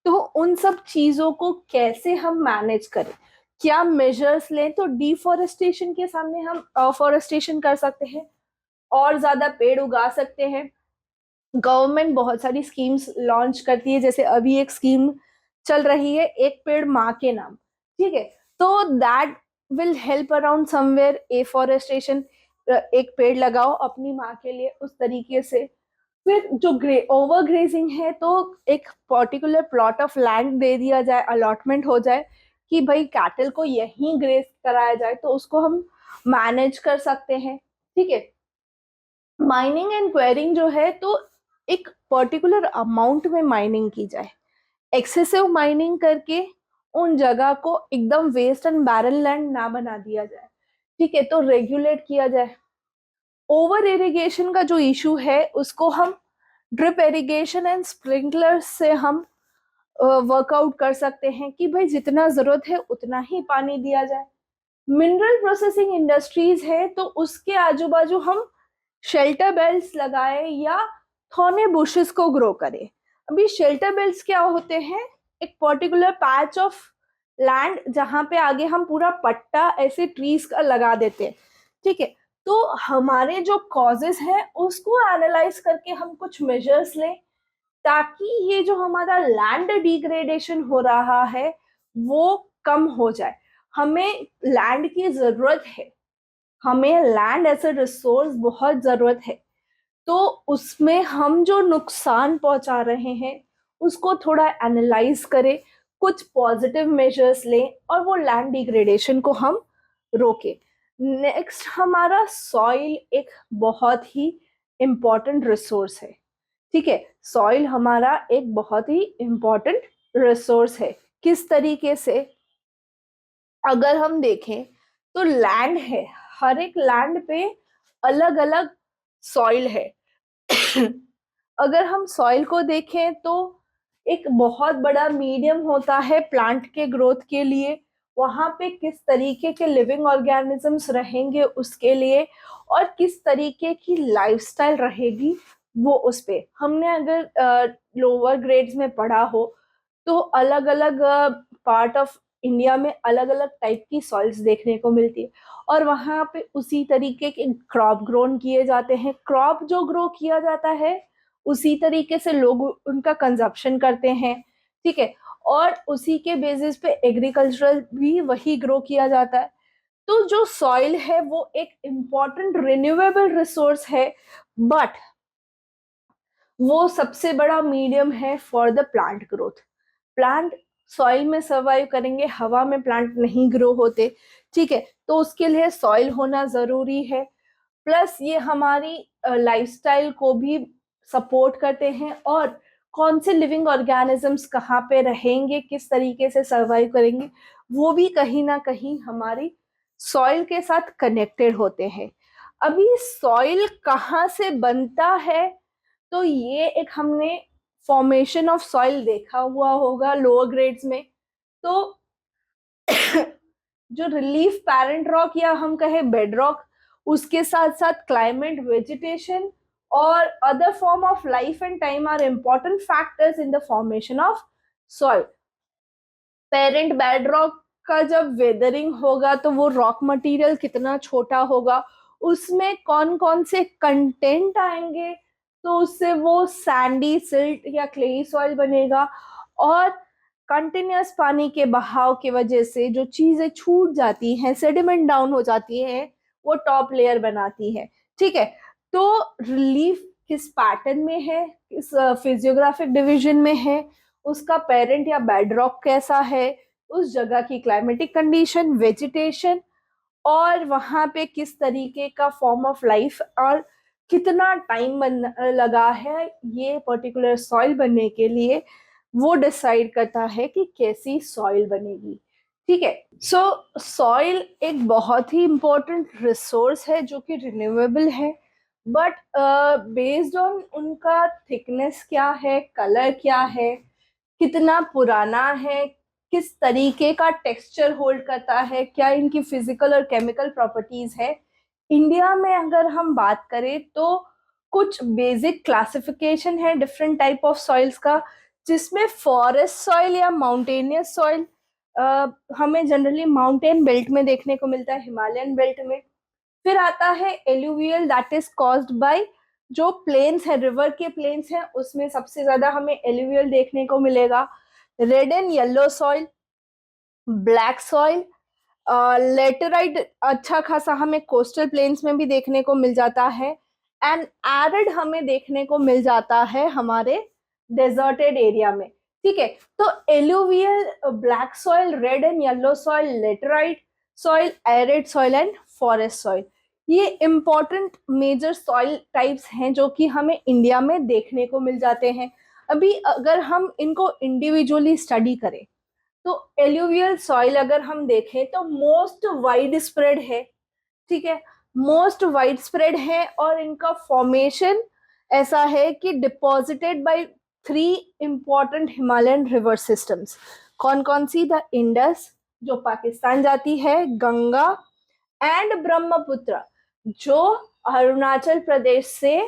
तो उन सब चीजों को कैसे हम मैनेज करें, क्या मेजर्स लें, तो डिफॉरेस्टेशन के सामने हम अफॉरेस्टेशन कर सकते हैं, और ज्यादा पेड़ उगा सकते हैं। गवर्नमेंट बहुत सारी स्कीम्स लॉन्च करती है, जैसे अभी एक स्कीम चल रही है एक पेड़ माँ के नाम। ठीक है, तो that will help around somewhere afforestation, एक पेड़ लगाओ अपनी माँ के लिए, उस तरीके से। फिर जो ओवर ग्रेजिंग है, तो एक पर्टिकुलर प्लॉट ऑफ लैंड दे दिया जाए, अलॉटमेंट हो जाए कि भाई कैटल को यहीं ग्रेज कराया जाए, तो उसको हम मैनेज कर सकते हैं। ठीक है, माइनिंग एंड क्वेरिंग जो है, तो एक पर्टिकुलर अमाउंट में माइनिंग की जाए, एक्सेसिव माइनिंग करके उन जगह को एकदम वेस्ट एंड बैरन लैंड ना बना दिया जाए। ठीक है, तो रेगुलेट किया जाए। ओवर इरिगेशन का जो इशू है उसको हम ड्रिप इरिगेशन एंड स्प्रिंकलर से हम वर्कआउट कर सकते हैं कि भाई जितना जरूरत है उतना ही पानी दिया जाए। मिनरल प्रोसेसिंग इंडस्ट्रीज है, तो उसके आजू बाजू हम शेल्टर बेल्ट्स लगाए या थॉर्ने बुशेस को ग्रो करें। अभी शेल्टर बेल्ट्स क्या होते हैं, एक पर्टिकुलर पैच ऑफ लैंड जहां पे आगे हम पूरा पट्टा ऐसे ट्रीज का लगा देते हैं। ठीक है, तो हमारे जो कॉजेस हैं उसको एनालाइज करके हम कुछ मेजर्स लें, ताकि ये जो हमारा लैंड डिग्रेडेशन हो रहा है वो कम हो जाए। हमें लैंड की जरूरत है, हमें लैंड एज अ रिसोर्स बहुत जरूरत है, तो उसमें हम जो नुकसान पहुंचा रहे हैं उसको थोड़ा एनालाइज करें, कुछ पॉजिटिव मेजर्स लें और वो लैंड डिग्रेडेशन को हम रोकें। नेक्स्ट, हमारा सॉइल एक बहुत ही इम्पॉर्टेंट रिसोर्स है। ठीक है, सॉइल हमारा एक बहुत ही इम्पॉर्टेंट रिसोर्स है। किस तरीके से, अगर हम देखें तो लैंड है, हर एक लैंड पे अलग अलग सॉइल है। अगर हम सॉइल को देखें तो एक बहुत बड़ा मीडियम होता है प्लांट के ग्रोथ के लिए, वहां पे किस तरीके के लिविंग ऑर्गेनिजम्स रहेंगे उसके लिए, और किस तरीके की लाइफस्टाइल रहेगी वो उस पे। हमने अगर लोअर ग्रेड्स में पढ़ा हो तो अलग अलग पार्ट ऑफ इंडिया में अलग अलग टाइप की सॉइल्स देखने को मिलती है, और वहां पे उसी तरीके के क्रॉप ग्रोन किए जाते हैं। क्रॉप जो ग्रो किया जाता है उसी तरीके से लोग उनका कंजप्शन करते हैं। ठीक है, और उसी के बेसिस पे एग्रीकल्चरल भी वही ग्रो किया जाता है। तो जो सॉइल है वो एक इम्पॉर्टेंट रिन्यूएबल रिसोर्स है, बट वो सबसे बड़ा मीडियम है for the plant growth. Plant soil में सर्वाइव करेंगे, हवा में प्लांट नहीं ग्रो होते, ठीक है। तो उसके लिए सॉइल होना जरूरी है। प्लस ये हमारी लाइफस्टाइल को भी सपोर्ट करते हैं, और कौन से लिविंग ऑर्गेनिजम्स कहाँ पे रहेंगे, किस तरीके से सरवाइव करेंगे, वो भी कहीं ना कहीं हमारी सॉइल के साथ कनेक्टेड होते हैं। अभी सॉइल कहाँ से बनता है, तो ये एक हमने फॉर्मेशन ऑफ सॉइल देखा हुआ होगा लोअर ग्रेड्स में। तो जो रिलीफ पैरेंट रॉक या हम कहे बेड रॉक, उसके साथ साथ क्लाइमेट, वेजिटेशन और other form of life and time are important factors in the formation of soil. Parent bed rock का जब वेदरिंग होगा तो वो रॉक मटेरियल कितना छोटा होगा, उसमें कौन कौन से कंटेंट आएंगे, तो उससे वो सैंडी, सिल्ट या क्लेई सॉइल बनेगा। और कंटिन्यूअस पानी के बहाव की वजह से जो चीजें छूट जाती हैं, सेडिमेंट डाउन हो जाती हैं, वो टॉप लेयर बनाती है, ठीक है। तो रिलीफ किस पैटर्न में है, किस फिजियोग्राफिक डिवीजन में है, उसका पेरेंट या बेडरॉक कैसा है, उस जगह की क्लाइमेटिक कंडीशन, वेजिटेशन, और वहां पे किस तरीके का फॉर्म ऑफ लाइफ और कितना टाइम लगा है ये पर्टिकुलर सॉइल बनने के लिए, वो डिसाइड करता है कि कैसी सॉइल बनेगी, ठीक है। सो सॉइल एक बहुत ही इंपॉर्टेंट रिसोर्स है जो कि रिन्यूएबल है, बट बेस्ड ऑन उनका थिकनेस क्या है, कलर क्या है, कितना पुराना है, किस तरीके का टेक्सचर होल्ड करता है, क्या इनकी फिजिकल और केमिकल प्रॉपर्टीज है। इंडिया में अगर हम बात करें तो कुछ बेसिक क्लासिफिकेशन है डिफरेंट टाइप ऑफ सॉइल्स का, जिसमें फॉरेस्ट सॉइल या माउंटेनियस सॉइल हमें जनरली माउंटेन बेल्ट में देखने को मिलता है, हिमालयन बेल्ट में। फिर आता है alluvial, that is caused by जो प्लेन्स है, रिवर के प्लेन्स हैं, उसमें सबसे ज्यादा हमें एलुवियल देखने को मिलेगा। Red and yellow soil, black soil, laterite अच्छा खासा हमें कोस्टल प्लेन्स में भी देखने को मिल जाता है, एंड एरिड हमें देखने को मिल जाता है हमारे डेजर्टेड एरिया में, ठीक है। तो alluvial, black soil, red and yellow soil, laterite soil, arid soil and forest soil, ये इंपॉर्टेंट मेजर सॉइल टाइप्स हैं जो कि हमें इंडिया में देखने को मिल जाते हैं। अभी अगर हम इनको इंडिविजुअली स्टडी करें, तो एलुवियल सॉइल अगर हम देखें तो मोस्ट वाइड स्प्रेड है, ठीक है, मोस्ट वाइड स्प्रेड है, और इनका फॉर्मेशन ऐसा है कि deposited bye 3 important Himalayan river systems. कौन कौन सी? द इंडस जो पाकिस्तान जाती है, गंगा एंड ब्रह्मपुत्र जो अरुणाचल प्रदेश से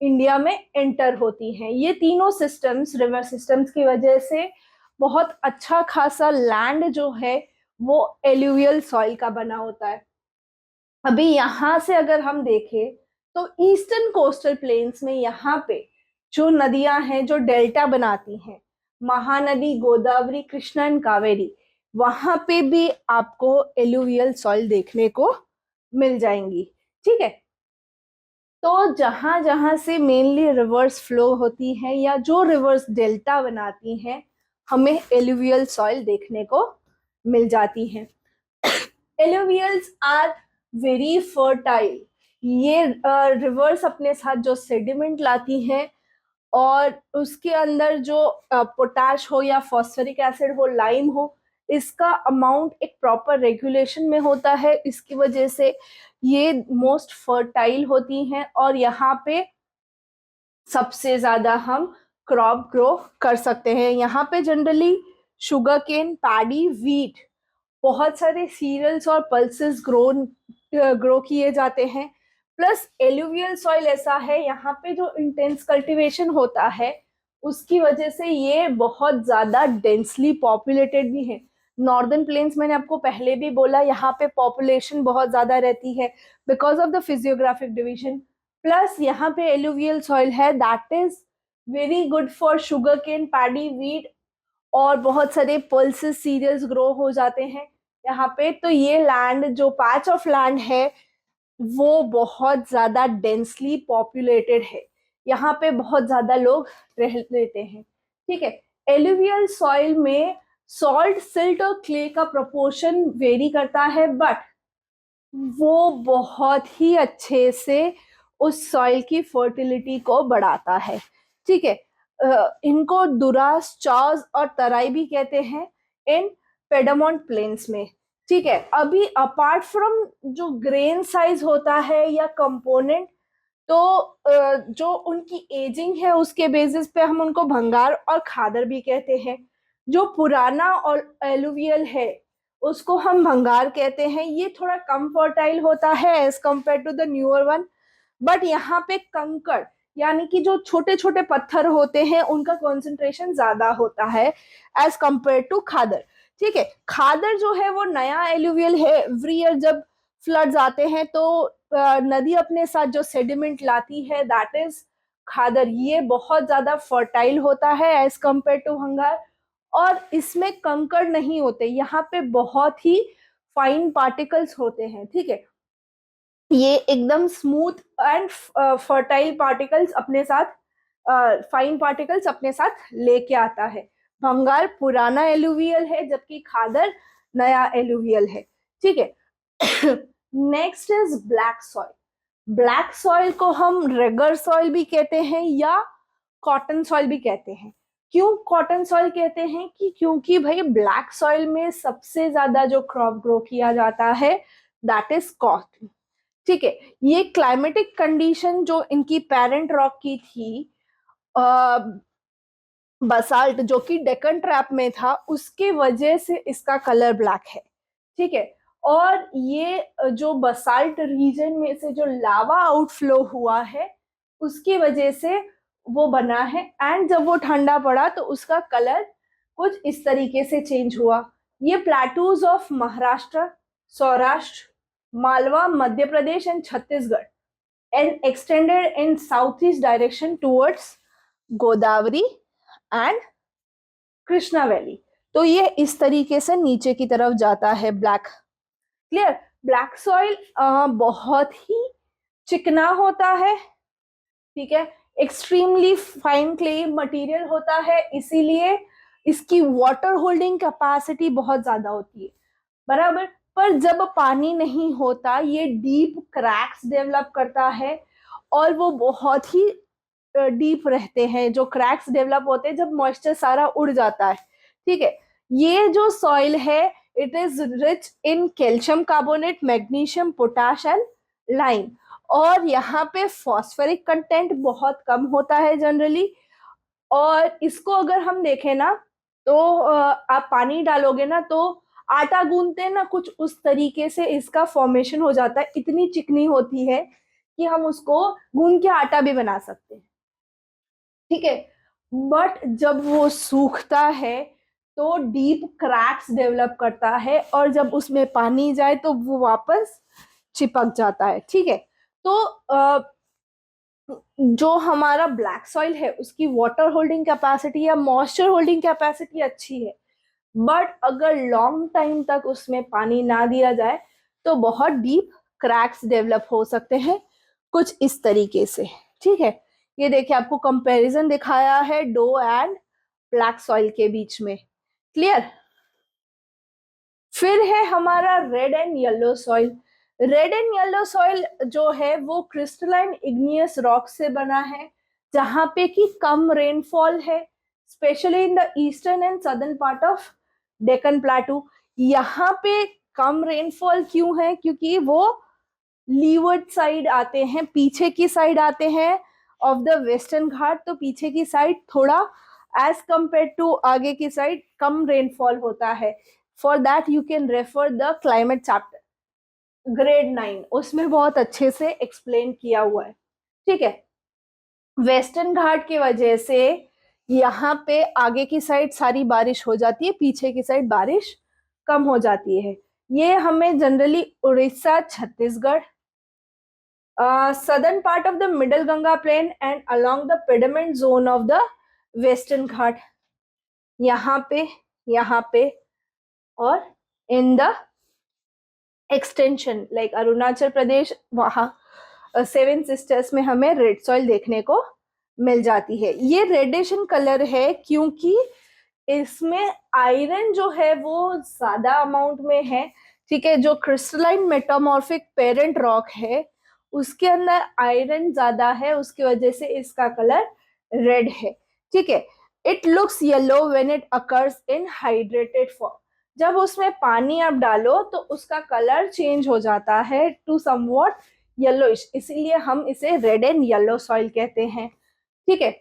इंडिया में एंटर होती हैं। ये तीनों सिस्टम्स, रिवर सिस्टम्स की वजह से बहुत अच्छा खासा लैंड जो है वो एलुवियल सॉइल का बना होता है। अभी यहाँ से अगर हम देखें तो ईस्टर्न कोस्टल प्लेन्स में यहाँ पे जो नदियां हैं जो डेल्टा बनाती हैं, महानदी, गोदावरी, कृष्णा एंड कावेरी, वहां पे भी आपको एलुवियल सॉइल देखने को मिल जाएंगी, ठीक है। तो जहां जहां से मेनली रिवर्स फ्लो होती है या जो रिवर्स डेल्टा बनाती हैं, हमें एलुवियल सॉइल देखने को मिल जाती हैं। एलुवियल्स आर वेरी फर्टाइल। ये रिवर्स अपने साथ जो सेडिमेंट लाती हैं, और उसके अंदर जो पोटाश हो या फॉस्फोरिक एसिड हो, लाइम हो, इसका अमाउंट एक प्रॉपर रेगुलेशन में होता है। इसकी वजह से ये मोस्ट फर्टाइल होती हैं, और यहाँ पे सबसे ज्यादा हम क्रॉप ग्रो कर सकते हैं। यहाँ पे generally sugar cane, paddy, wheat, बहुत सारे सीरियल्स और पल्सेस ग्रो किए जाते हैं। प्लस एलुवियल सॉइल ऐसा है, यहाँ पे जो इंटेंस कल्टीवेशन होता है उसकी वजह से ये बहुत ज्यादा डेंसली पॉपुलेटेड भी है। नॉर्दर्न प्लेन्स, मैंने आपको पहले भी बोला, यहाँ पे पॉपुलेशन बहुत ज्यादा रहती है because of the physiographic division. Plus यहाँ पे एलुवियल सॉइल है, that is very good for sugar cane, paddy, wheat, और बहुत सारे पल्सेस, सीरियल्स ग्रो हो जाते हैं यहाँ पे। तो ये लैंड, जो पैच ऑफ लैंड है, वो बहुत ज्यादा डेंसली पॉपुलेटेड है, यहाँ पे बहुत ज्यादा लोग रहते हैं, ठीक है। एलुवियल सॉइल में सॉल्ट, सिल्ट और क्ले का प्रोपोर्शन वेरी करता है, बट वो बहुत ही अच्छे से उस सॉइल की फर्टिलिटी को बढ़ाता है। ठीक है, इनको दुरास, चॉज और तराई भी कहते हैं इन पेडामोंट प्लेन्स में। ठीक है, अभी अपार्ट फ्रॉम जो ग्रेन साइज होता है या कंपोनेंट, तो जो उनकी एजिंग है उसके बेसिस पे हम उनको भंगार और खादर भी कहते हैं। जो पुराना और एलुवियल है उसको हम भंगार कहते हैं। ये थोड़ा कम फर्टाइल होता है as compare to the newer one, but यहाँ पे कंकड़ यानी कि जो छोटे छोटे पत्थर होते हैं उनका कॉन्सेंट्रेशन ज्यादा होता है एज कम्पेयर टू खादर। ठीक है, खादर जो है वो नया एलुवियल है। एवरी ईयर जब फ्लड्स आते हैं तो नदी अपने साथ जो सेडिमेंट लाती है दैट इज खादर। ये बहुत ज्यादा फर्टाइल होता है एज कम्पेयर टू भंगार, और इसमें कंकड़ नहीं होते, यहाँ पे बहुत ही फाइन पार्टिकल्स होते हैं। ठीक है, ये एकदम स्मूथ एंड फर्टाइल पार्टिकल्स अपने साथ, फाइन पार्टिकल्स अपने साथ लेके आता है। भंगार पुराना एलुवियल है जबकि खादर नया एलुवियल है। ठीक है, next is black soil. Black soil को हम रेगर सॉइल भी कहते हैं या कॉटन सॉइल भी कहते हैं। क्यों कॉटन सॉइल कहते हैं? कि क्योंकि भाई ब्लैक सॉइल में सबसे ज्यादा जो क्रॉप ग्रो किया जाता है दैट इज कॉटन। ठीक है, ये क्लाइमेटिक कंडीशन जो इनकी पेरेंट रॉक की थी, बसाल्ट जो कि डेक्कन ट्रैप में था, उसके वजह से इसका कलर ब्लैक है। ठीक है, और ये जो बसाल्ट रीजन में से जो लावा आउटफ्लो हुआ है उसकी वजह से वो बना है, एंड जब वो ठंडा पड़ा तो उसका कलर कुछ इस तरीके से चेंज हुआ। ये plateaus of Maharashtra, Saurashtra, Malwa, Madhya Pradesh and Chhattisgarh and extended in south east direction towards Godavari and Krishna valley. तो ये इस तरीके से नीचे की तरफ जाता है ब्लैक। क्लियर? ब्लैक सॉइल बहुत ही चिकना होता है। ठीक है, एक्सट्रीमली फाइन क्ले मटेरियल होता है, इसीलिए इसकी वाटर होल्डिंग कैपेसिटी बहुत ज्यादा होती है। बराबर, पर जब पानी नहीं होता ये डीप क्रैक्स डेवलप करता है, और वो बहुत ही डीप रहते हैं जो क्रैक्स डेवलप होते हैं जब मॉइस्चर सारा उड़ जाता है। ठीक है, ये जो सॉइल है it is rich in calcium carbonate, magnesium, potash and lime, और यहाँ पे फॉस्फोरिक कंटेंट बहुत कम होता है जनरली। और इसको अगर हम देखें ना तो आप पानी डालोगे ना तो आटा गूंदते हैं ना, कुछ उस तरीके से इसका फॉर्मेशन हो जाता है। इतनी चिकनी होती है कि हम उसको गूंद के आटा भी बना सकते हैं। ठीक है, बट जब वो सूखता है तो डीप क्रैक्स डेवलप करता है, और जब उसमें पानी जाए तो वो वापस चिपक जाता है। ठीक है, तो जो हमारा ब्लैक सॉइल है उसकी वाटर होल्डिंग कैपेसिटी या मॉइस्चर होल्डिंग कैपेसिटी अच्छी है, बट अगर लॉन्ग टाइम तक उसमें पानी ना दिया जाए तो बहुत डीप क्रैक्स डेवलप हो सकते हैं कुछ इस तरीके से। ठीक है, ये देखिए आपको कंपैरिजन दिखाया है डो एंड ब्लैक सॉइल के बीच में। क्लियर? फिर है हमारा red and yellow soil. Red and yellow soil जो है वो क्रिस्टलाइन इग्नियस रॉक से बना है, जहां पे कि कम रेनफॉल है, specially in the eastern and southern part of Deccan प्लेटू। यहाँ पे कम रेनफॉल क्यों है? क्योंकि वो लीवर्ड साइड आते हैं, पीछे की साइड आते हैं ऑफ द वेस्टर्न घाट, तो पीछे की साइड थोड़ा एज कंपेयर टू आगे की साइड कम रेनफॉल होता है। For that you can refer the climate chapter grade 9, उसमें बहुत अच्छे से एक्सप्लेन किया हुआ है। ठीक है, वेस्टर्न घाट की वजह से यहाँ पे आगे की साइड सारी बारिश हो जाती है, पीछे की साइड बारिश कम हो जाती है। ये हमें generally Orissa, Chhattisgarh, southern part of the middle Ganga plain and along the pediment zone of the western Ghat, यहाँ पे और in the extension like Arunachal Pradesh, वहाँ सेवन सिस्टर्स में हमें रेड सॉइल देखने को मिल जाती है। ये रेडिशन कलर है क्योंकि इसमें आयरन जो है वो ज्यादा अमाउंट में है, ठीक है। जो क्रिस्टलाइन मेटामॉर्फिक पेरेंट रॉक है उसके अंदर आयरन ज्यादा है, उसकी वजह से इसका कलर रेड है, ठीक है। It looks yellow when it occurs in hydrated form. जब उसमें पानी आप डालो तो उसका कलर चेंज हो जाता है टू समवॉट येलोइश, इसीलिए हम इसे रेड एंड येलो सॉइल कहते हैं, ठीक है।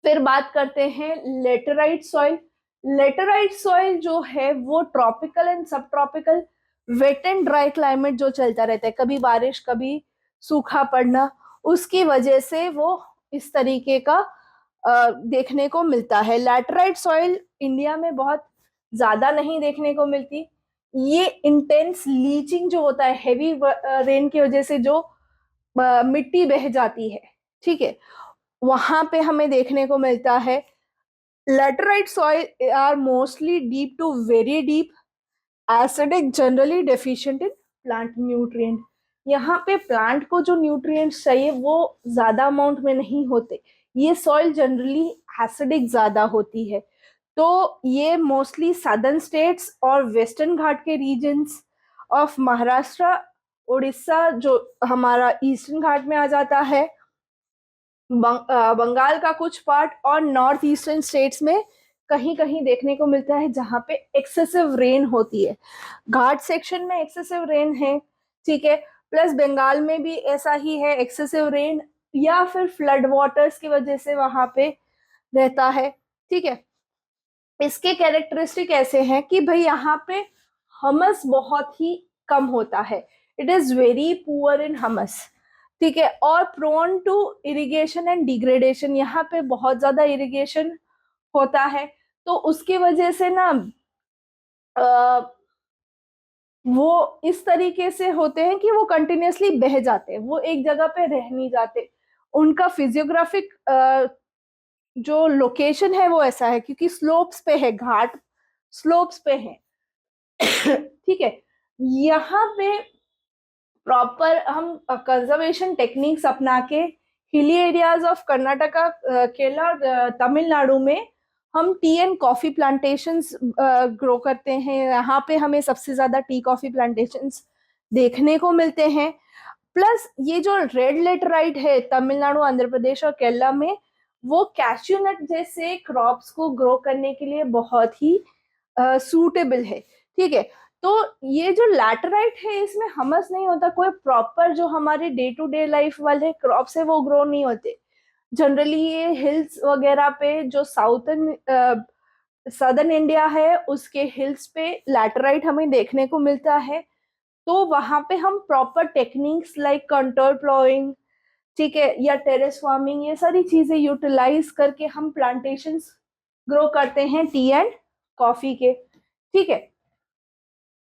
फिर बात करते हैं लेटराइट सॉइल। लेटराइट सॉइल जो है वो ट्रॉपिकल एंड सब tropical wet and dry climate जो चलता रहता है, कभी बारिश कभी सूखा पड़ना, उसकी वजह से वो इस तरीके का देखने को मिलता है। लैटराइट सॉइल इंडिया में बहुत ज्यादा नहीं देखने को मिलती। ये इंटेंस लीचिंग जो होता है, हेवी रेन की वजह से जो मिट्टी बह जाती है, ठीक है, वहां पे हमें देखने को मिलता है। Laterite soil are mostly deep to very deep, acidic, generally deficient in plant nutrient. यहाँ पे प्लांट को जो न्यूट्रिएंट्स चाहिए वो ज्यादा अमाउंट में नहीं होते, ये सॉइल जनरली एसिडिक ज्यादा होती है। तो ये मोस्टली सदर्न स्टेट्स और वेस्टर्न घाट के रीजन्स ऑफ महाराष्ट्र, उड़ीसा जो हमारा ईस्टर्न घाट में आ जाता है, बंगाल का कुछ पार्ट और नॉर्थ ईस्टर्न स्टेट्स में कहीं कहीं देखने को मिलता है जहां पे एक्सेसिव रेन होती है। घाट सेक्शन में एक्सेसिव रेन है, ठीक है। प्लस बंगाल में भी ऐसा ही है, एक्सेसिव रेन या फिर फ्लड वाटर्स की वजह से वहां पे रहता है, ठीक है। इसके कैरेक्टरिस्टिक ऐसे हैं कि भाई यहाँ पे हमस बहुत ही कम होता है, it is very poor in humus, ठीक है। और prone to irrigation and degradation, यहाँ पे बहुत ज्यादा इरिगेशन होता है, तो उसकी वजह से ना वो इस तरीके से होते हैं कि वो कंटिन्यूअसली बह जाते हैं, वो एक जगह पे रह नहीं जाते। उनका फिजियोग्राफिक जो लोकेशन है वो ऐसा है क्योंकि स्लोप्स पे है, घाट स्लोप्स पे है ठीक है। यहाँ पे प्रॉपर हम कंजर्वेशन टेक्निक्स अपना के hilly areas of Karnataka, Kerala और तमिलनाडु में हम T and coffee plantations grow करते हैं। यहाँ पे हमें सबसे ज्यादा टी कॉफी प्लांटेशंस देखने को मिलते हैं। प्लस ये जो रेड लेटराइट है तमिलनाडु, आंध्र प्रदेश और केरला में, वो कैश्यू नट जैसे क्रॉप्स को ग्रो करने के लिए बहुत ही सूटेबल है, ठीक है। तो ये जो लैटराइट है इसमें हमस नहीं होता, कोई प्रॉपर जो हमारे डे टू डे लाइफ वाले क्रॉप्स है वो ग्रो नहीं होते। जनरली ये हिल्स वगैरह पे जो सदर्न इंडिया है उसके हिल्स पे लैटराइट हमें देखने को मिलता है। तो वहां पे हम proper techniques like contour ploughing, ठीक है, या टेरेस फार्मिंग, ये सारी चीजें यूटिलाइज करके हम प्लांटेशंस ग्रो करते हैं टी एंड कॉफी के, ठीक है।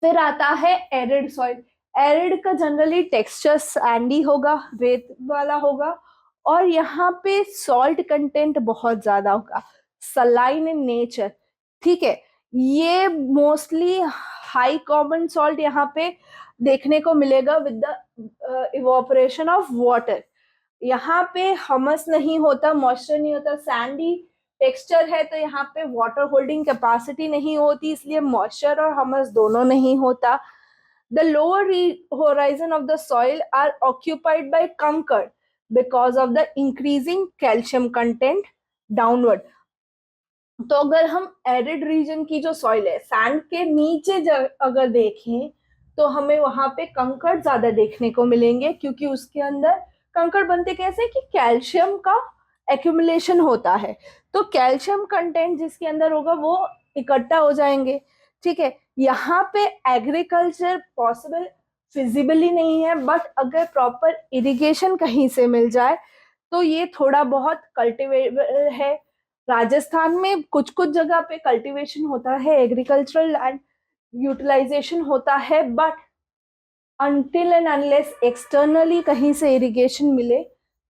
फिर आता है एरिड सॉइल। एरिड का जनरली टेक्सचर सैंडी होगा, रेत वाला होगा, और यहाँ पे सॉल्ट कंटेंट बहुत ज्यादा होगा, सलाइन इन नेचर, ठीक है। ये मोस्टली हाई कॉमन सॉल्ट यहाँ पे देखने को मिलेगा with the evaporation of water. यहाँ पे हमस नहीं होता, मॉइस्चर नहीं होता, सैंडी टेक्सचर है, तो यहाँ पे वाटर होल्डिंग कैपेसिटी नहीं होती, इसलिए मॉइस्चर और हमस दोनों नहीं होता। The lower horizon of the soil are occupied by kankar because of the increasing calcium content downward. तो अगर हम एरिड रीजन की जो सॉइल है, सैंड के नीचे अगर देखें तो हमें वहां पे कंकड़ ज्यादा देखने को मिलेंगे, क्योंकि उसके अंदर कंकड़ बनते कैसे कि कैल्शियम का एक्यूमुलेशन होता है, तो कैल्शियम कंटेंट जिसके अंदर होगा वो इकट्ठा हो जाएंगे, ठीक है। यहाँ पे एग्रीकल्चर पॉसिबल फिजिबली नहीं है, बट अगर प्रॉपर इरिगेशन कहीं से मिल जाए तो ये थोड़ा बहुत कल्टिवेबल है। राजस्थान में कुछ कुछ जगह पे कल्टीवेशन होता है, एग्रीकल्चरल लैंड यूटिलाइजेशन होता है, but until and unless externally कहीं से इरिगेशन मिले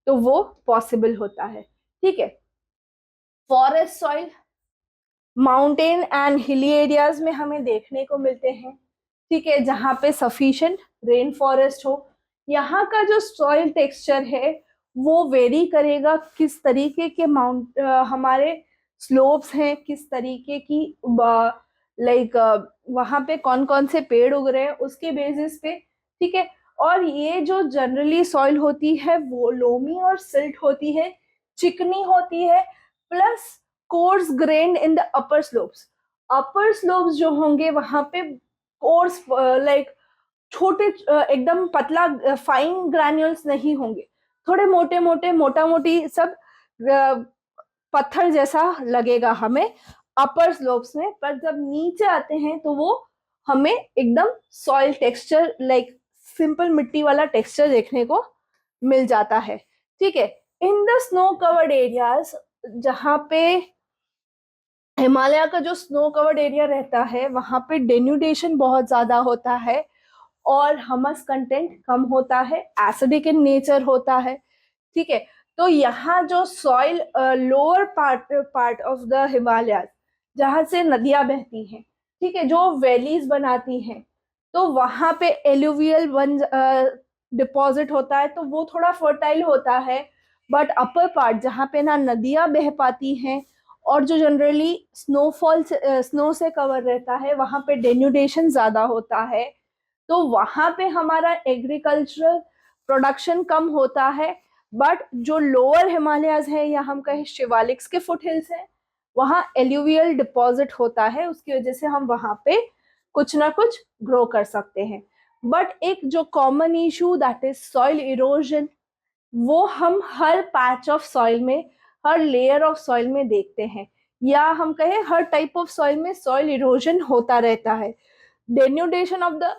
तो वो पॉसिबल होता है, ठीक है। Forest soil mountain and hilly areas में हमें देखने को मिलते हैं, ठीक है, जहाँ पे सफिशिएंट रेन फॉरेस्ट हो। यहाँ का जो सॉइल टेक्सचर है वो वेरी करेगा किस तरीके के हमारे स्लोप्स हैं किस तरीके की, लाइक वहां पे कौन कौन से पेड़ उग रहे हैं उसके बेसिस पे, ठीक है। और ये जो जनरली सॉइल होती है वो लोमी और सिल्ट होती है, चिकनी होती है, plus course grand in the upper slopes. Upper slopes जो होंगे वहां पे कोर्स, लाइक छोटे, एकदम पतला फाइन ग्रैन्यूल्स नहीं होंगे, थोड़े मोटे मोटे मोटा मोटी सब पत्थर जैसा लगेगा हमें अपर स्लोप्स में। पर जब नीचे आते हैं तो वो हमें एकदम सॉइल टेक्सचर, लाइक सिंपल मिट्टी वाला टेक्सचर देखने को मिल जाता है, ठीक है। In the snow covered areas, जहाँ पे हिमालय का जो स्नो कवर्ड एरिया रहता है वहां पे डेन्यूडेशन बहुत ज्यादा होता है और हमस कंटेंट कम होता है, एसिडिक इन नेचर होता है, ठीक है। तो यहाँ जो soil lower part of the Himalaya, जहाँ से नदियां बहती हैं, ठीक है, जो वैलीज बनाती हैं, तो वहां पे एलुवियल वन डिपॉजिट होता है, तो वो थोड़ा फर्टाइल होता है। बट अपर पार्ट जहाँ पे ना नदियां बह पाती हैं और जो जनरली स्नोफॉल स्नो से कवर रहता है, वहां पे डेन्यूडेशन ज्यादा होता है, तो वहां पे हमारा एग्रीकल्चरल प्रोडक्शन कम होता है। बट जो लोअर हिमालयाज है या हम कहें शिवालिक्स के फुट हिल्स हैं, वहाँ एल्यूवियल डिपॉजिट होता है, उसकी वजह से हम वहां पे कुछ ना कुछ ग्रो कर सकते हैं। बट एक जो common issue that is soil erosion, वो हम हर पैच ऑफ सॉइल में, हर लेयर ऑफ सॉइल में देखते हैं, या हम कहें हर टाइप ऑफ सॉइल में सॉइल इरोजन होता रहता है। Denudation of the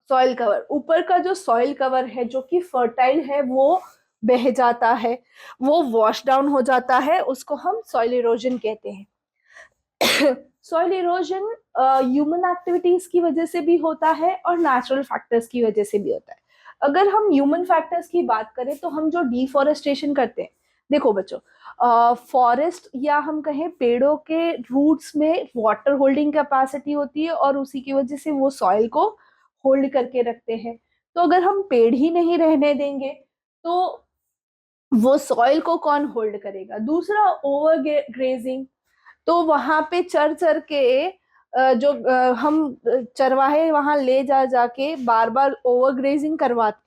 soil cover, ऊपर का जो सॉइल कवर है जो कि फर्टाइल है वो बह जाता है, वो वॉश डाउन हो जाता है, उसको हम सॉइल इरोजन कहते हैं। सॉइल इरोजन ह्यूमन एक्टिविटीज की वजह से भी होता है और नेचुरल फैक्टर्स की वजह से भी होता है। अगर हम ह्यूमन फैक्टर्स की बात करें तो हम जो डिफॉरेस्टेशन करते हैं, देखो बच्चों, फॉरेस्ट या हम कहें पेड़ों के रूट्स में वाटर होल्डिंग कैपेसिटी होती है और उसी की वजह से वो सॉइल को होल्ड करके रखते हैं। तो अगर हम पेड़ ही नहीं रहने देंगे तो वो सॉइल को कौन होल्ड करेगा। दूसरा, ओवर ग्रेजिंग, तो वहां पे चर चर के जो हम चरवाहे वहां ले जा जाके बार बार ओवर ग्रेजिंग करवाते,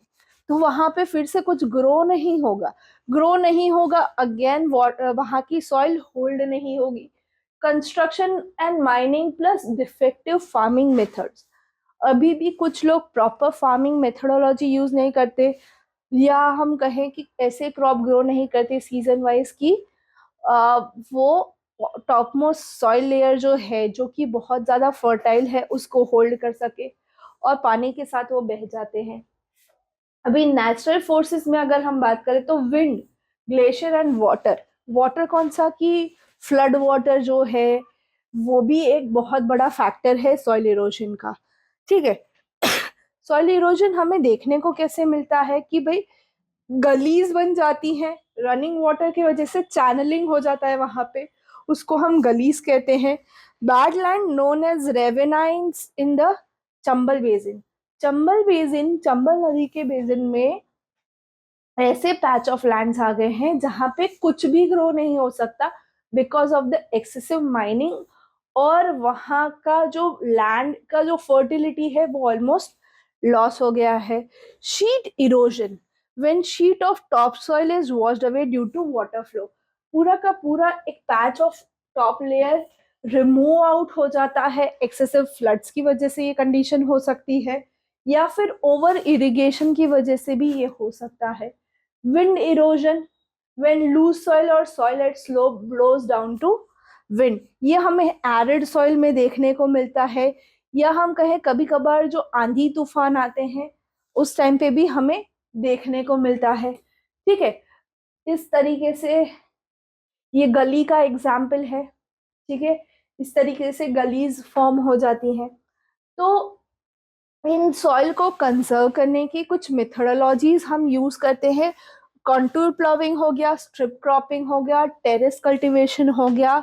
तो वहां पे फिर से कुछ ग्रो नहीं होगा, ग्रो नहीं होगा, अगेन वहां की सॉइल होल्ड नहीं होगी। Construction and mining plus defective farming methods, अभी भी कुछ लोग प्रॉपर फार्मिंग मेथडोलॉजी यूज नहीं करते, या हम कहें कि ऐसे क्रॉप ग्रो नहीं करते सीजन वाइज की वो टॉप मोस्ट सॉइल लेयर जो है, जो कि बहुत ज्यादा फर्टाइल है, उसको होल्ड कर सके, और पानी के साथ वो बह जाते हैं। अभी नेचुरल फोर्सेस में अगर हम बात करें तो wind, glacier and water, water कौन सा कि फ्लड वाटर जो है वो भी एक बहुत बड़ा फैक्टर है सॉइल इरोजन का, ठीक है। सॉइल इरोजन हमें देखने को कैसे मिलता है कि भाई गलीज बन जाती हैं, रनिंग वाटर की वजह से चैनलिंग हो जाता है वहां पे, उसको हम गलीज कहते हैं। Bad land known as ravines in the Chambal basin, Chambal basin, Chambal नदी के बेसिन में ऐसे पैच ऑफ लैंड्स आ गए हैं जहां पे कुछ भी ग्रो नहीं हो सकता because of the excessive mining, और वहां का जो लैंड का जो फर्टिलिटी है वो ऑलमोस्ट लॉस हो गया है। Sheet erosion, when sheet of top soil is washed away due to water flow, पूरा का पूरा एक patch of top layer remove out हो जाता है, एक्सेसिव फ्लड्स की वजह से ये कंडीशन हो सकती है, या फिर ओवर इरिगेशन की वजह से भी ये हो सकता है। Wind erosion, when loose soil or soil at slope blows down to wind, ये हमें एरिड सॉइल में देखने को मिलता है, या हम कहें कभी कभार जो आंधी तूफान आते हैं उस टाइम पे भी हमें देखने को मिलता है, ठीक है। इस तरीके से ये गली का एग्जाम्पल है, ठीक है, इस तरीके से गलीज फॉर्म हो जाती हैं। तो इन सॉइल को कंजर्व करने की कुछ मेथडोलॉजीज हम यूज करते हैं। कॉन्टूर प्लॉविंग हो गया, स्ट्रिप क्रॉपिंग हो गया, टेरेस कल्टीवेशन हो गया,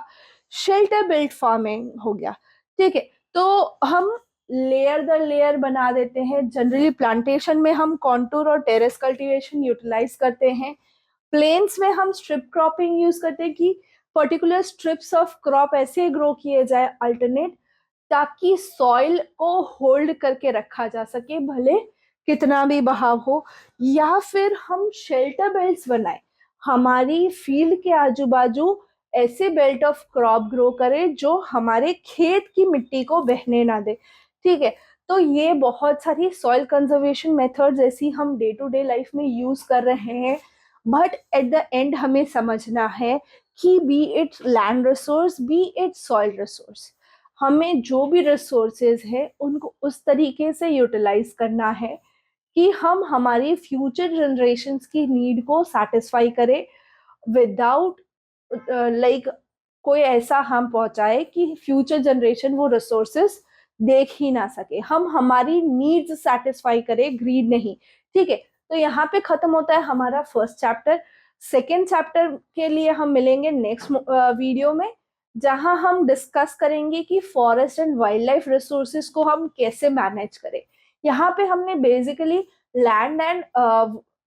शेल्टर बिल्ट फार्मिंग हो गया, ठीक है। तो हम लेयर दर लेयर बना देते हैं। जनरली प्लांटेशन में हम कॉन्टूर और टेरेस कल्टीवेशन यूटिलाइज करते हैं। प्लेन्स में हम स्ट्रिप क्रॉपिंग यूज करते हैं कि पर्टिकुलर स्ट्रिप्स ऑफ क्रॉप ऐसे ग्रो किए जाए अल्टरनेट, ताकि सॉइल को होल्ड करके रखा जा सके भले कितना भी बहाव हो। या फिर हम शेल्टर बेल्ट्स बनाए, हमारी फील्ड के आजू बाजू ऐसे बेल्ट ऑफ क्रॉप ग्रो करें जो हमारे खेत की मिट्टी को बहने ना दे। ठीक है, तो ये बहुत सारी सॉइल कंजर्वेशन मेथड्स ऐसी हम डे टू डे लाइफ में यूज कर रहे हैं। बट एट द एंड हमें समझना है कि B it land resource, B it soil resource, हमें जो भी रिसोर्सेज है उनको उस तरीके से यूटिलाइज करना है कि हम हमारी फ्यूचर जनरेशन्स की नीड को सेटिस्फाई करें, विदाउट लाइक कोई ऐसा हम पहुंचाए कि फ्यूचर जनरेशन वो रिसोर्सेस देख ही ना सके। हम हमारी नीड्स सेटिस्फाई करें, ग्रीड नहीं। ठीक है, तो यहाँ पे खत्म होता है हमारा फर्स्ट चैप्टर। सेकेंड चैप्टर के लिए हम मिलेंगे नेक्स्ट वीडियो में, जहां हम डिस्कस करेंगे कि forest and wild life resources को हम कैसे मैनेज करें। यहाँ पे हमने basically land and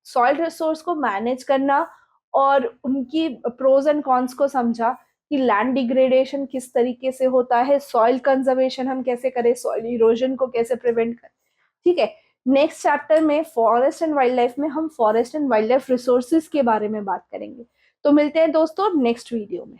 soil resource को मैनेज करना और उनकी प्रोज एंड कॉन्स को समझा कि लैंड डिग्रेडेशन किस तरीके से होता है, सॉइल कंजर्वेशन हम कैसे करें, सॉइल इरोजन को कैसे प्रिवेंट करें। ठीक है, नेक्स्ट चैप्टर में फॉरेस्ट एंड वाइल्ड लाइफ में हम forest and wild life resources के बारे में बात करेंगे। तो मिलते हैं दोस्तों नेक्स्ट वीडियो में।